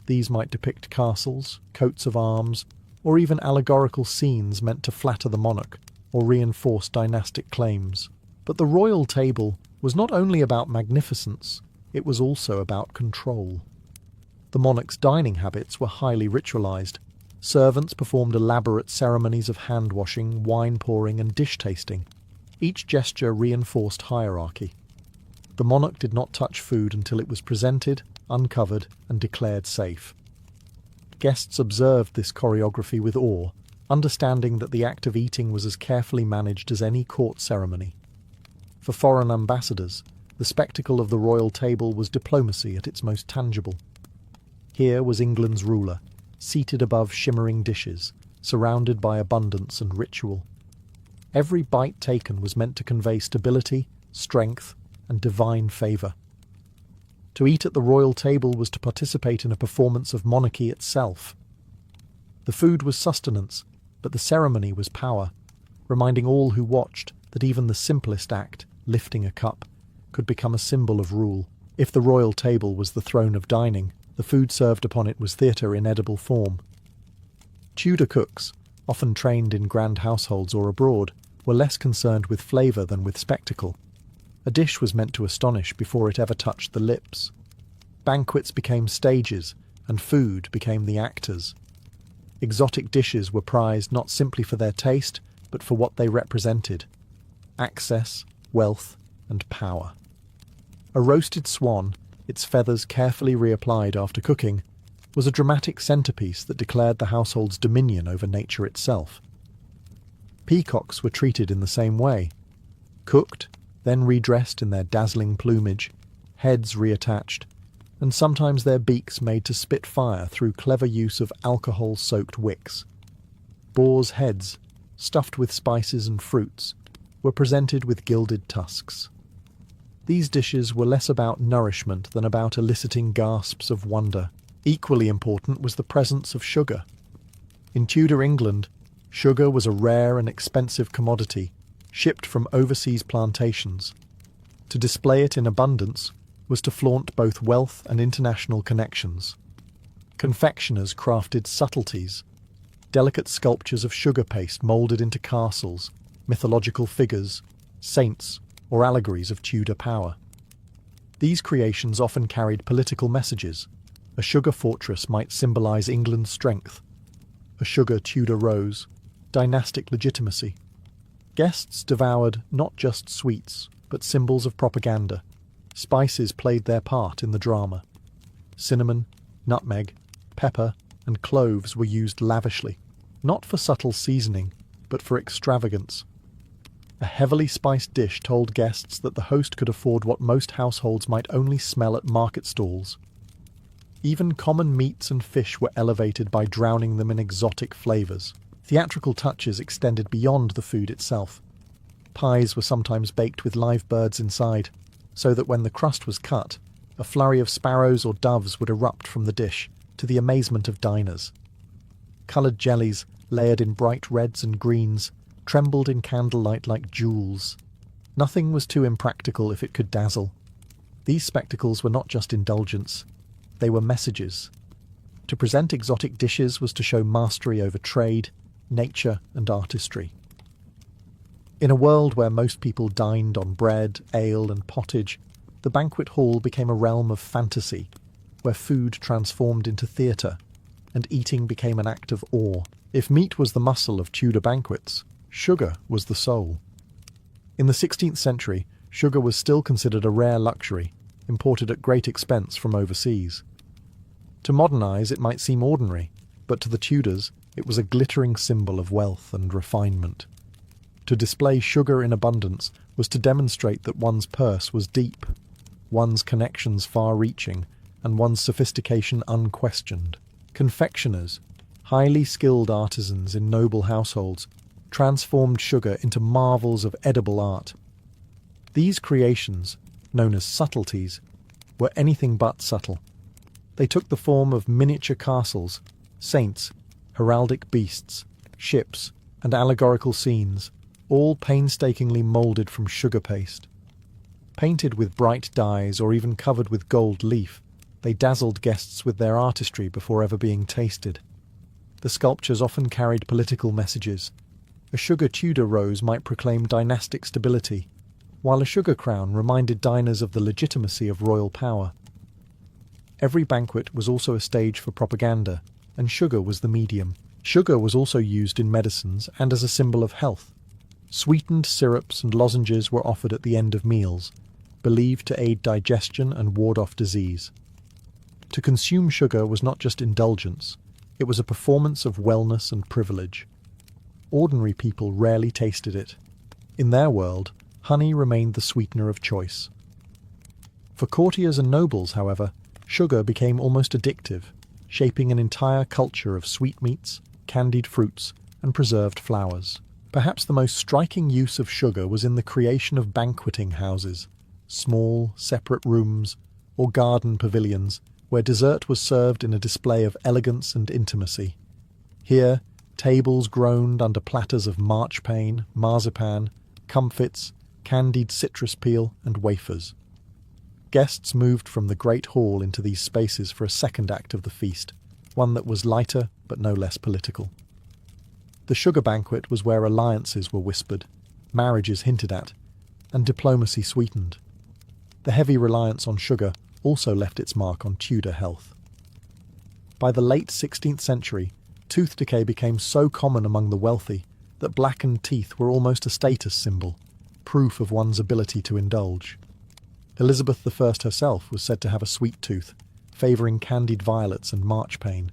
Speaker 1: These might depict castles, coats of arms, or even allegorical scenes meant to flatter the monarch or reinforce dynastic claims. But the royal table was not only about magnificence, it was also about control. The monarch's dining habits were highly ritualized. Servants performed elaborate ceremonies of hand-washing, wine-pouring, and dish-tasting. Each gesture reinforced hierarchy. The monarch did not touch food until it was presented, uncovered, and declared safe. Guests observed this choreography with awe, understanding that the act of eating was as carefully managed as any court ceremony. For foreign ambassadors, the spectacle of the royal table was diplomacy at its most tangible. Here was England's ruler, seated above shimmering dishes, surrounded by abundance and ritual. Every bite taken was meant to convey stability, strength, and divine favour. To eat at the royal table was to participate in a performance of monarchy itself. The food was sustenance, but the ceremony was power, reminding all who watched that even the simplest act, lifting a cup, could become a symbol of rule. If the royal table was the throne of dining, the food served upon it was theatre in edible form. Tudor cooks, often trained in grand households or abroad, were less concerned with flavour than with spectacle. A dish was meant to astonish before it ever touched the lips. Banquets became stages, and food became the actors. Exotic dishes were prized not simply for their taste, but for what they represented: access, wealth, and power. A roasted swan, its feathers carefully reapplied after cooking, was a dramatic centrepiece that declared the household's dominion over nature itself. Peacocks were treated in the same way: cooked, then redressed in their dazzling plumage, heads reattached, and sometimes their beaks made to spit fire through clever use of alcohol-soaked wicks. Boars' heads, stuffed with spices and fruits, were presented with gilded tusks. These dishes were less about nourishment than about eliciting gasps of wonder. Equally important was the presence of sugar. In Tudor England, sugar was a rare and expensive commodity, shipped from overseas plantations. To display it in abundance was to flaunt both wealth and international connections. Confectioners crafted subtleties, delicate sculptures of sugar paste moulded into castles, mythological figures, saints, or allegories of Tudor power. These creations often carried political messages. A sugar fortress might symbolise England's strength. A sugar Tudor rose, dynastic legitimacy. Guests devoured not just sweets, but symbols of propaganda. Spices played their part in the drama. Cinnamon, nutmeg, pepper, and cloves were used lavishly, not for subtle seasoning, but for extravagance. A heavily spiced dish told guests that the host could afford what most households might only smell at market stalls. Even common meats and fish were elevated by drowning them in exotic flavours. Theatrical touches extended beyond the food itself. Pies were sometimes baked with live birds inside, so that when the crust was cut, a flurry of sparrows or doves would erupt from the dish, to the amazement of diners. Coloured jellies, layered in bright reds and greens, trembled in candlelight like jewels. Nothing was too impractical if it could dazzle. These spectacles were not just indulgence, they were messages. To present exotic dishes was to show mastery over trade, nature, and artistry. In a world where most people dined on bread, ale, and pottage, the banquet hall became a realm of fantasy, where food transformed into theatre, and eating became an act of awe. If meat was the muscle of Tudor banquets, sugar was the soul. In the 16th century, sugar was still considered a rare luxury, imported at great expense from overseas. To modern eyes it might seem ordinary, but to the Tudors it was a glittering symbol of wealth and refinement. To display sugar in abundance was to demonstrate that one's purse was deep, one's connections far-reaching, and one's sophistication unquestioned. Confectioners, highly skilled artisans in noble households, transformed sugar into marvels of edible art. These creations, known as subtleties, were anything but subtle. They took the form of miniature castles, saints, heraldic beasts, ships, and allegorical scenes, all painstakingly moulded from sugar paste. Painted with bright dyes or even covered with gold leaf, they dazzled guests with their artistry before ever being tasted. The sculptures often carried political messages. A sugar Tudor rose might proclaim dynastic stability, while a sugar crown reminded diners of the legitimacy of royal power. Every banquet was also a stage for propaganda, and sugar was the medium. Sugar was also used in medicines and as a symbol of health. Sweetened syrups and lozenges were offered at the end of meals, believed to aid digestion and ward off disease. To consume sugar was not just indulgence, it was a performance of wellness and privilege. Ordinary people rarely tasted it. In their world, honey remained the sweetener of choice. For courtiers and nobles, however, sugar became almost addictive, shaping an entire culture of sweetmeats, candied fruits, and preserved flowers. Perhaps the most striking use of sugar was in the creation of banqueting houses, small, separate rooms, or garden pavilions, where dessert was served in a display of elegance and intimacy. Here, tables groaned under platters of marchpane, marzipan, comfits, candied citrus peel, and wafers. Guests moved from the great hall into these spaces for a second act of the feast, one that was lighter but no less political. The sugar banquet was where alliances were whispered, marriages hinted at, and diplomacy sweetened. The heavy reliance on sugar also left its mark on Tudor health. By the late 16th century, tooth decay became so common among the wealthy that blackened teeth were almost a status symbol, proof of one's ability to indulge. Elizabeth I herself was said to have a sweet tooth, favouring candied violets and marchpane.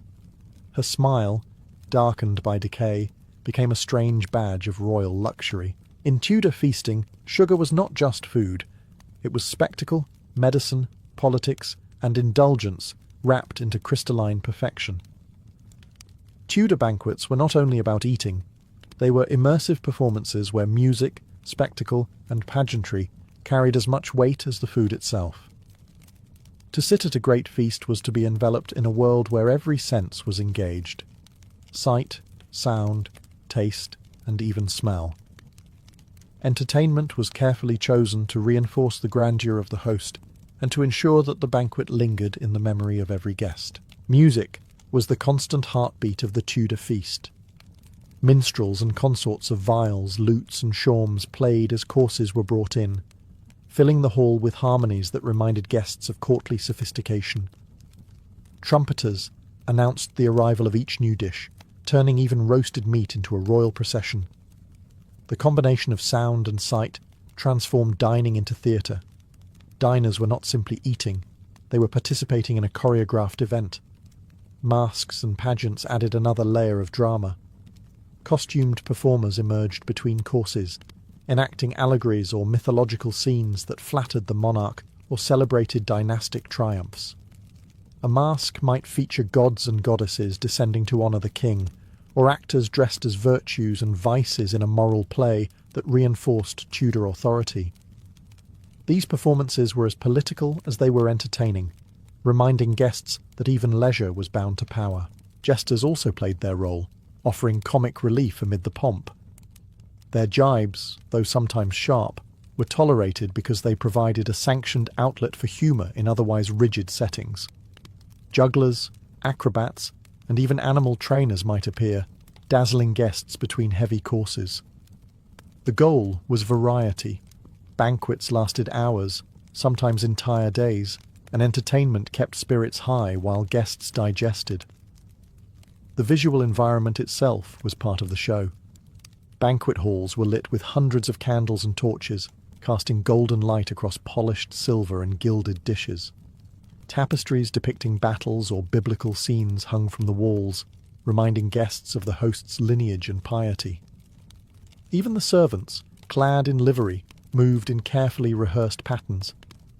Speaker 1: Her smile, darkened by decay, became a strange badge of royal luxury. In Tudor feasting, sugar was not just food. It was spectacle, medicine, politics, and indulgence wrapped into crystalline perfection. Tudor banquets were not only about eating, they were immersive performances where music, spectacle, and pageantry carried as much weight as the food itself. To sit at a great feast was to be enveloped in a world where every sense was engaged. Sight, sound, taste, and even smell. Entertainment was carefully chosen to reinforce the grandeur of the host and to ensure that the banquet lingered in the memory of every guest. Music was the constant heartbeat of the Tudor feast. Minstrels and consorts of viols, lutes, and shawms played as courses were brought in, filling the hall with harmonies that reminded guests of courtly sophistication. Trumpeters announced the arrival of each new dish, turning even roasted meat into a royal procession. The combination of sound and sight transformed dining into theatre. Diners were not simply eating, they were participating in a choreographed event. Masks and pageants added another layer of drama. Costumed performers emerged between courses, enacting allegories or mythological scenes that flattered the monarch or celebrated dynastic triumphs. A masque might feature gods and goddesses descending to honour the king, or actors dressed as virtues and vices in a moral play that reinforced Tudor authority. These performances were as political as they were entertaining, reminding guests that even leisure was bound to power. Jesters also played their role, offering comic relief amid the pomp. Their jibes, though sometimes sharp, were tolerated because they provided a sanctioned outlet for humour in otherwise rigid settings. Jugglers, acrobats, and even animal trainers might appear, dazzling guests between heavy courses. The goal was variety. Banquets lasted hours, sometimes entire days, and entertainment kept spirits high while guests digested. The visual environment itself was part of the show. Banquet halls were lit with hundreds of candles and torches, casting golden light across polished silver and gilded dishes. Tapestries depicting battles or biblical scenes hung from the walls, reminding guests of the host's lineage and piety. Even the servants, clad in livery, moved in carefully rehearsed patterns,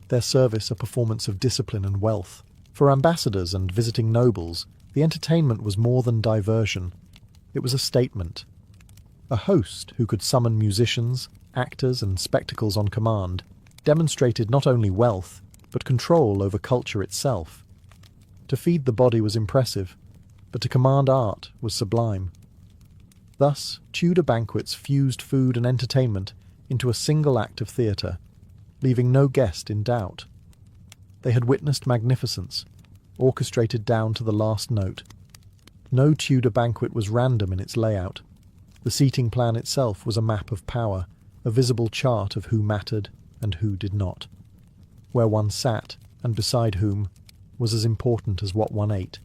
Speaker 1: their service a performance of discipline and wealth. For ambassadors and visiting nobles, the entertainment was more than diversion. It was a statement. A host who could summon musicians, actors, and spectacles on command demonstrated not only wealth, but control over culture itself. To feed the body was impressive, but to command art was sublime. Thus, Tudor banquets fused food and entertainment into a single act of theatre, leaving no guest in doubt. They had witnessed magnificence, orchestrated down to the last note. No Tudor banquet was random in its layout. The seating plan itself was a map of power, a visible chart of who mattered and who did not. Where one sat, and beside whom, was as important as what one ate.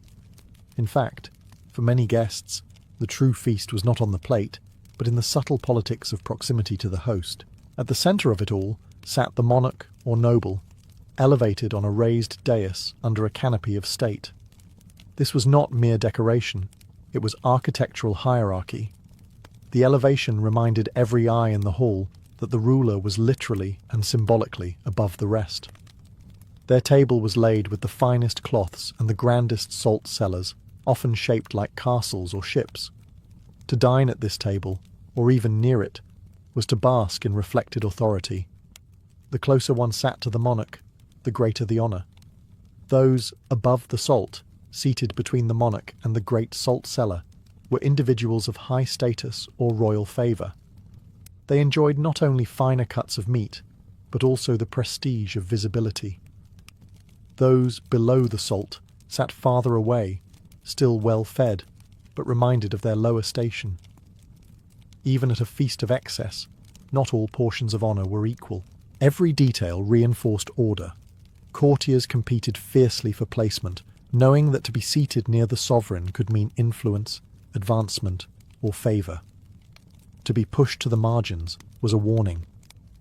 Speaker 1: In fact, for many guests, the true feast was not on the plate, but in the subtle politics of proximity to the host. At the centre of it all sat the monarch or noble, elevated on a raised dais under a canopy of state. This was not mere decoration, it was architectural hierarchy. The elevation reminded every eye in the hall that the ruler was literally and symbolically above the rest. Their table was laid with the finest cloths and the grandest salt cellars, often shaped like castles or ships. To dine at this table, or even near it, was to bask in reflected authority. The closer one sat to the monarch, the greater the honour. Those above the salt, seated between the monarch and the great salt cellar, were individuals of high status or royal favour. They enjoyed not only finer cuts of meat, but also the prestige of visibility. Those below the salt sat farther away, still well fed, but reminded of their lower station. Even at a feast of excess, not all portions of honour were equal. Every detail reinforced order. Courtiers competed fiercely for placement, knowing that to be seated near the sovereign could mean influence, advancement, or favour. To be pushed to the margins was a warning.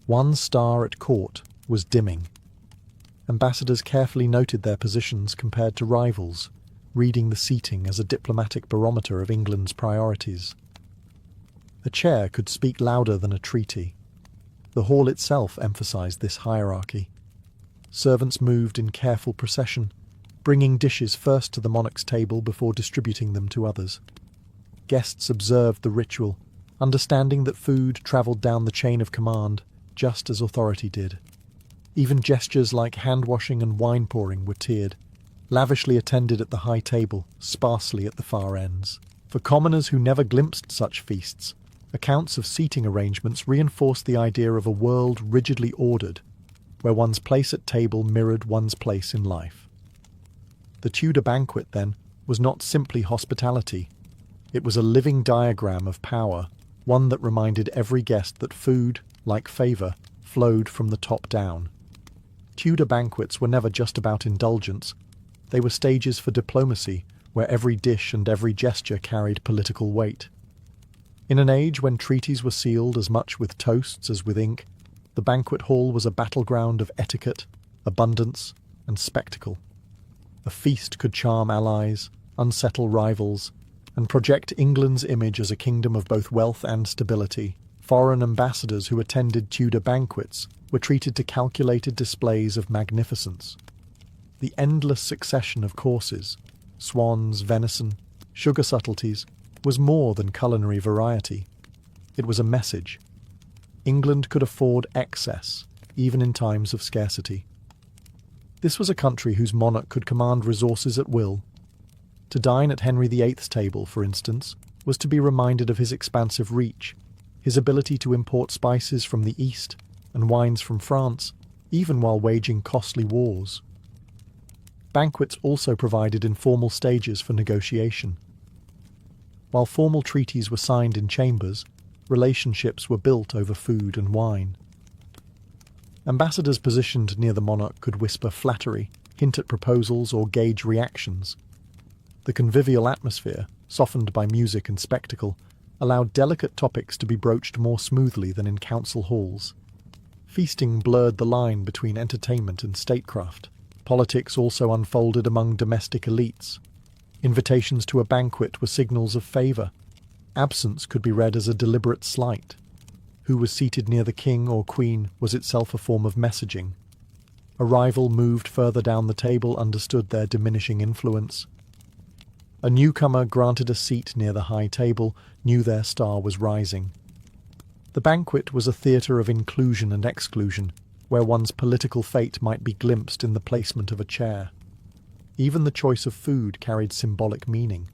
Speaker 1: One star at court was dimming. Ambassadors carefully noted their positions compared to rivals, reading the seating as a diplomatic barometer of England's priorities. A chair could speak louder than a treaty. The hall itself emphasised this hierarchy. Servants moved in careful procession, bringing dishes first to the monarch's table before distributing them to others. Guests observed the ritual, understanding that food travelled down the chain of command just as authority did. Even gestures like hand-washing and wine-pouring were tiered, lavishly attended at the high table, sparsely at the far ends. For commoners who never glimpsed such feasts, accounts of seating arrangements reinforced the idea of a world rigidly ordered, where one's place at table mirrored one's place in life. The Tudor banquet, then, was not simply hospitality. It was a living diagram of power, one that reminded every guest that food, like favour, flowed from the top down. Tudor banquets were never just about indulgence. They were stages for diplomacy, where every dish and every gesture carried political weight. In an age when treaties were sealed as much with toasts as with ink, the banquet hall was a battleground of etiquette, abundance, and spectacle. A feast could charm allies, unsettle rivals, and project England's image as a kingdom of both wealth and stability. Foreign ambassadors who attended Tudor banquets were treated to calculated displays of magnificence. The endless succession of courses, swans, venison, sugar subtleties, was more than culinary variety. It was a message. England could afford excess, even in times of scarcity. This was a country whose monarch could command resources at will. To dine at Henry VIII's table, for instance, was to be reminded of his expansive reach, his ability to import spices from the East and wines from France, even while waging costly wars. Banquets also provided informal stages for negotiation. While formal treaties were signed in chambers, relationships were built over food and wine. Ambassadors positioned near the monarch could whisper flattery, hint at proposals, or gauge reactions. The convivial atmosphere, softened by music and spectacle, allowed delicate topics to be broached more smoothly than in council halls. Feasting blurred the line between entertainment and statecraft. Politics also unfolded among domestic elites. Invitations to a banquet were signals of favour. Absence could be read as a deliberate slight. Who was seated near the king or queen was itself a form of messaging. A rival moved further down the table understood their diminishing influence. A newcomer granted a seat near the high table knew their star was rising. The banquet was a theatre of inclusion and exclusion, where one's political fate might be glimpsed in the placement of a chair. Even the choice of food carried symbolic meaning.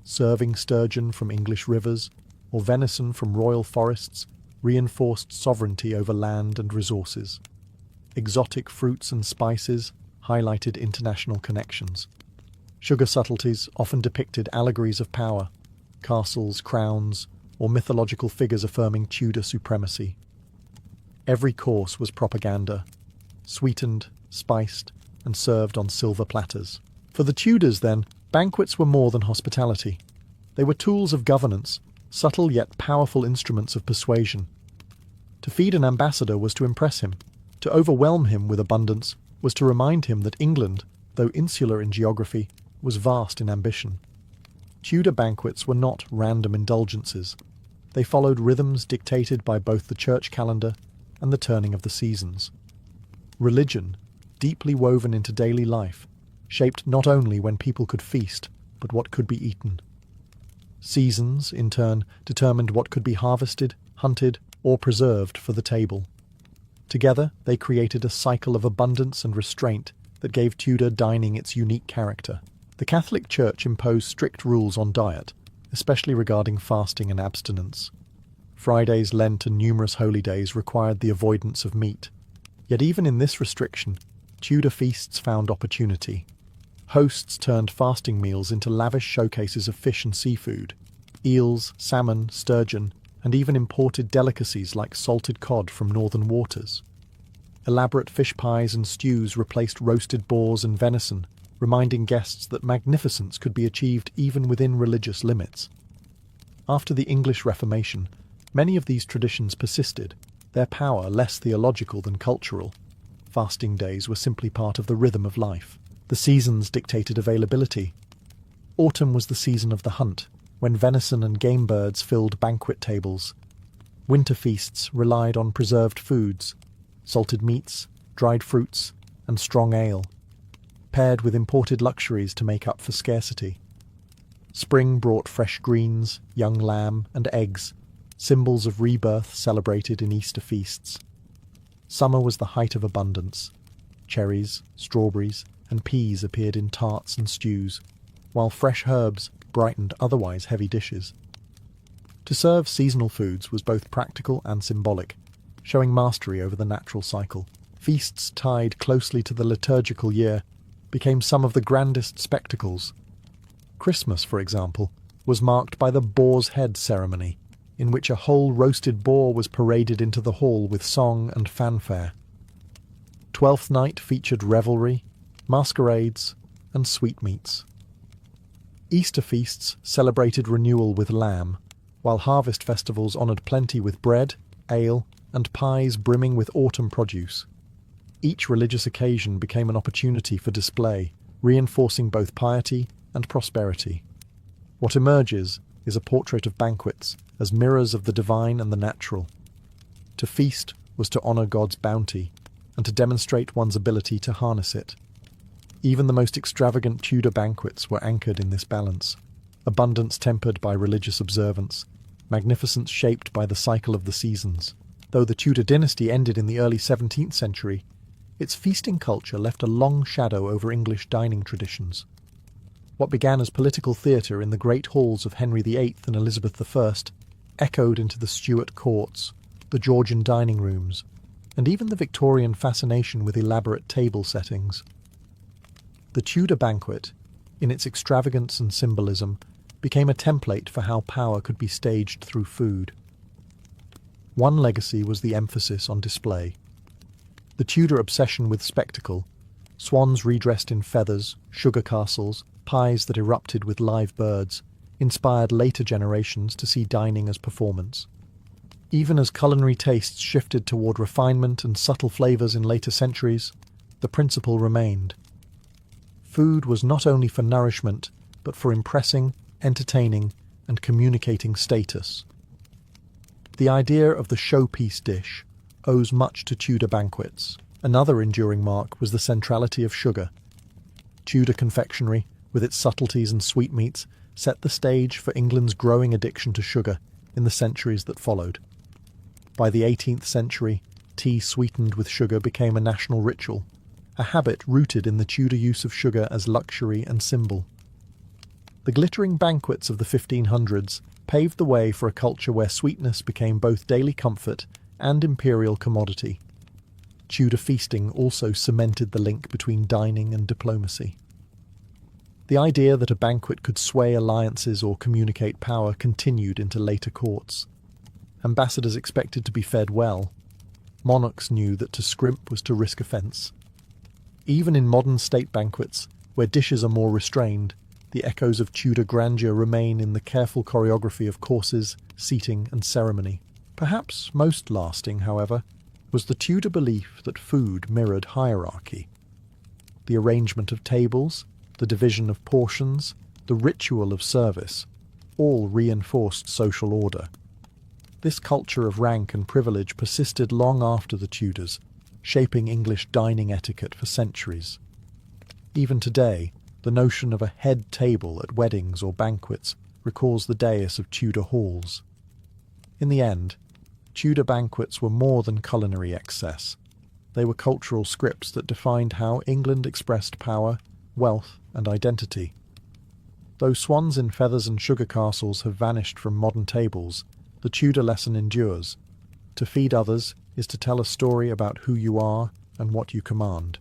Speaker 1: Serving sturgeon from English rivers, or venison from royal forests, reinforced sovereignty over land and resources. Exotic fruits and spices highlighted international connections. Sugar subtleties often depicted allegories of power, castles, crowns, or mythological figures affirming Tudor supremacy. Every course was propaganda, sweetened, spiced, and served on silver platters. For the Tudors, then, banquets were more than hospitality. They were tools of governance, subtle yet powerful instruments of persuasion. To feed an ambassador was to impress him. To overwhelm him with abundance was to remind him that England, though insular in geography, was vast in ambition. Tudor banquets were not random indulgences. They followed rhythms dictated by both the church calendar and the turning of the seasons. Religion, deeply woven into daily life, shaped not only when people could feast, but what could be eaten. Seasons, in turn, determined what could be harvested, hunted, or preserved for the table. Together, they created a cycle of abundance and restraint that gave Tudor dining its unique character. The Catholic Church imposed strict rules on diet, especially regarding fasting and abstinence. Fridays, Lent, and numerous holy days required the avoidance of meat. Yet even in this restriction, Tudor feasts found opportunity. Hosts turned fasting meals into lavish showcases of fish and seafood, eels, salmon, sturgeon, and even imported delicacies like salted cod from northern waters. Elaborate fish pies and stews replaced roasted boars and venison, reminding guests that magnificence could be achieved even within religious limits. After the English Reformation, many of these traditions persisted, their power less theological than cultural. Fasting days were simply part of the rhythm of life. The seasons dictated availability. Autumn was the season of the hunt, when venison and game birds filled banquet tables. Winter feasts relied on preserved foods, salted meats, dried fruits, and strong ale, paired with imported luxuries to make up for scarcity. Spring brought fresh greens, young lamb, and eggs, symbols of rebirth celebrated in Easter feasts. Summer was the height of abundance. Cherries, strawberries, and peas appeared in tarts and stews, while fresh herbs brightened otherwise heavy dishes. To serve seasonal foods was both practical and symbolic, showing mastery over the natural cycle. Feasts tied closely to the liturgical year became some of the grandest spectacles. Christmas, for example, was marked by the boar's head ceremony, in which a whole roasted boar was paraded into the hall with song and fanfare. Twelfth Night featured revelry, masquerades, and sweetmeats. Easter feasts celebrated renewal with lamb, while harvest festivals honoured plenty with bread, ale, and pies brimming with autumn produce. Each religious occasion became an opportunity for display, reinforcing both piety and prosperity. What emerges is a portrait of banquets as mirrors of the divine and the natural. To feast was to honour God's bounty, and to demonstrate one's ability to harness it. Even the most extravagant Tudor banquets were anchored in this balance, abundance tempered by religious observance, magnificence shaped by the cycle of the seasons. Though the Tudor dynasty ended in the early 17th century, its feasting culture left a long shadow over English dining traditions. What began as political theatre in the great halls of Henry VIII and Elizabeth I echoed into the Stuart courts, the Georgian dining rooms, and even the Victorian fascination with elaborate table settings. The Tudor banquet, in its extravagance and symbolism, became a template for how power could be staged through food. One legacy was the emphasis on display. The Tudor obsession with spectacle, swans redressed in feathers, sugar castles, pies that erupted with live birds, inspired later generations to see dining as performance. Even as culinary tastes shifted toward refinement and subtle flavours in later centuries, the principle remained. Food was not only for nourishment, but for impressing, entertaining, and communicating status. The idea of the showpiece dish owes much to Tudor banquets. Another enduring mark was the centrality of sugar. Tudor confectionery, with its subtleties and sweetmeats, set the stage for England's growing addiction to sugar in the centuries that followed. By the 18th century, tea sweetened with sugar became a national ritual, a habit rooted in the Tudor use of sugar as luxury and symbol. The glittering banquets of the 1500s paved the way for a culture where sweetness became both daily comfort and imperial commodity. Tudor feasting also cemented the link between dining and diplomacy. The idea that a banquet could sway alliances or communicate power continued into later courts. Ambassadors expected to be fed well. Monarchs knew that to scrimp was to risk offence. Even in modern state banquets, where dishes are more restrained, the echoes of Tudor grandeur remain in the careful choreography of courses, seating, and ceremony. Perhaps most lasting, however, was the Tudor belief that food mirrored hierarchy. The arrangement of tables, the division of portions, the ritual of service, all reinforced social order. This culture of rank and privilege persisted long after the Tudors, shaping English dining etiquette for centuries. Even today, the notion of a head table at weddings or banquets recalls the dais of Tudor halls. In the end, Tudor banquets were more than culinary excess. They were cultural scripts that defined how England expressed power, wealth, and identity. Though swans in feathers and sugar castles have vanished from modern tables, the Tudor lesson endures. To feed others is to tell a story about who you are and what you command.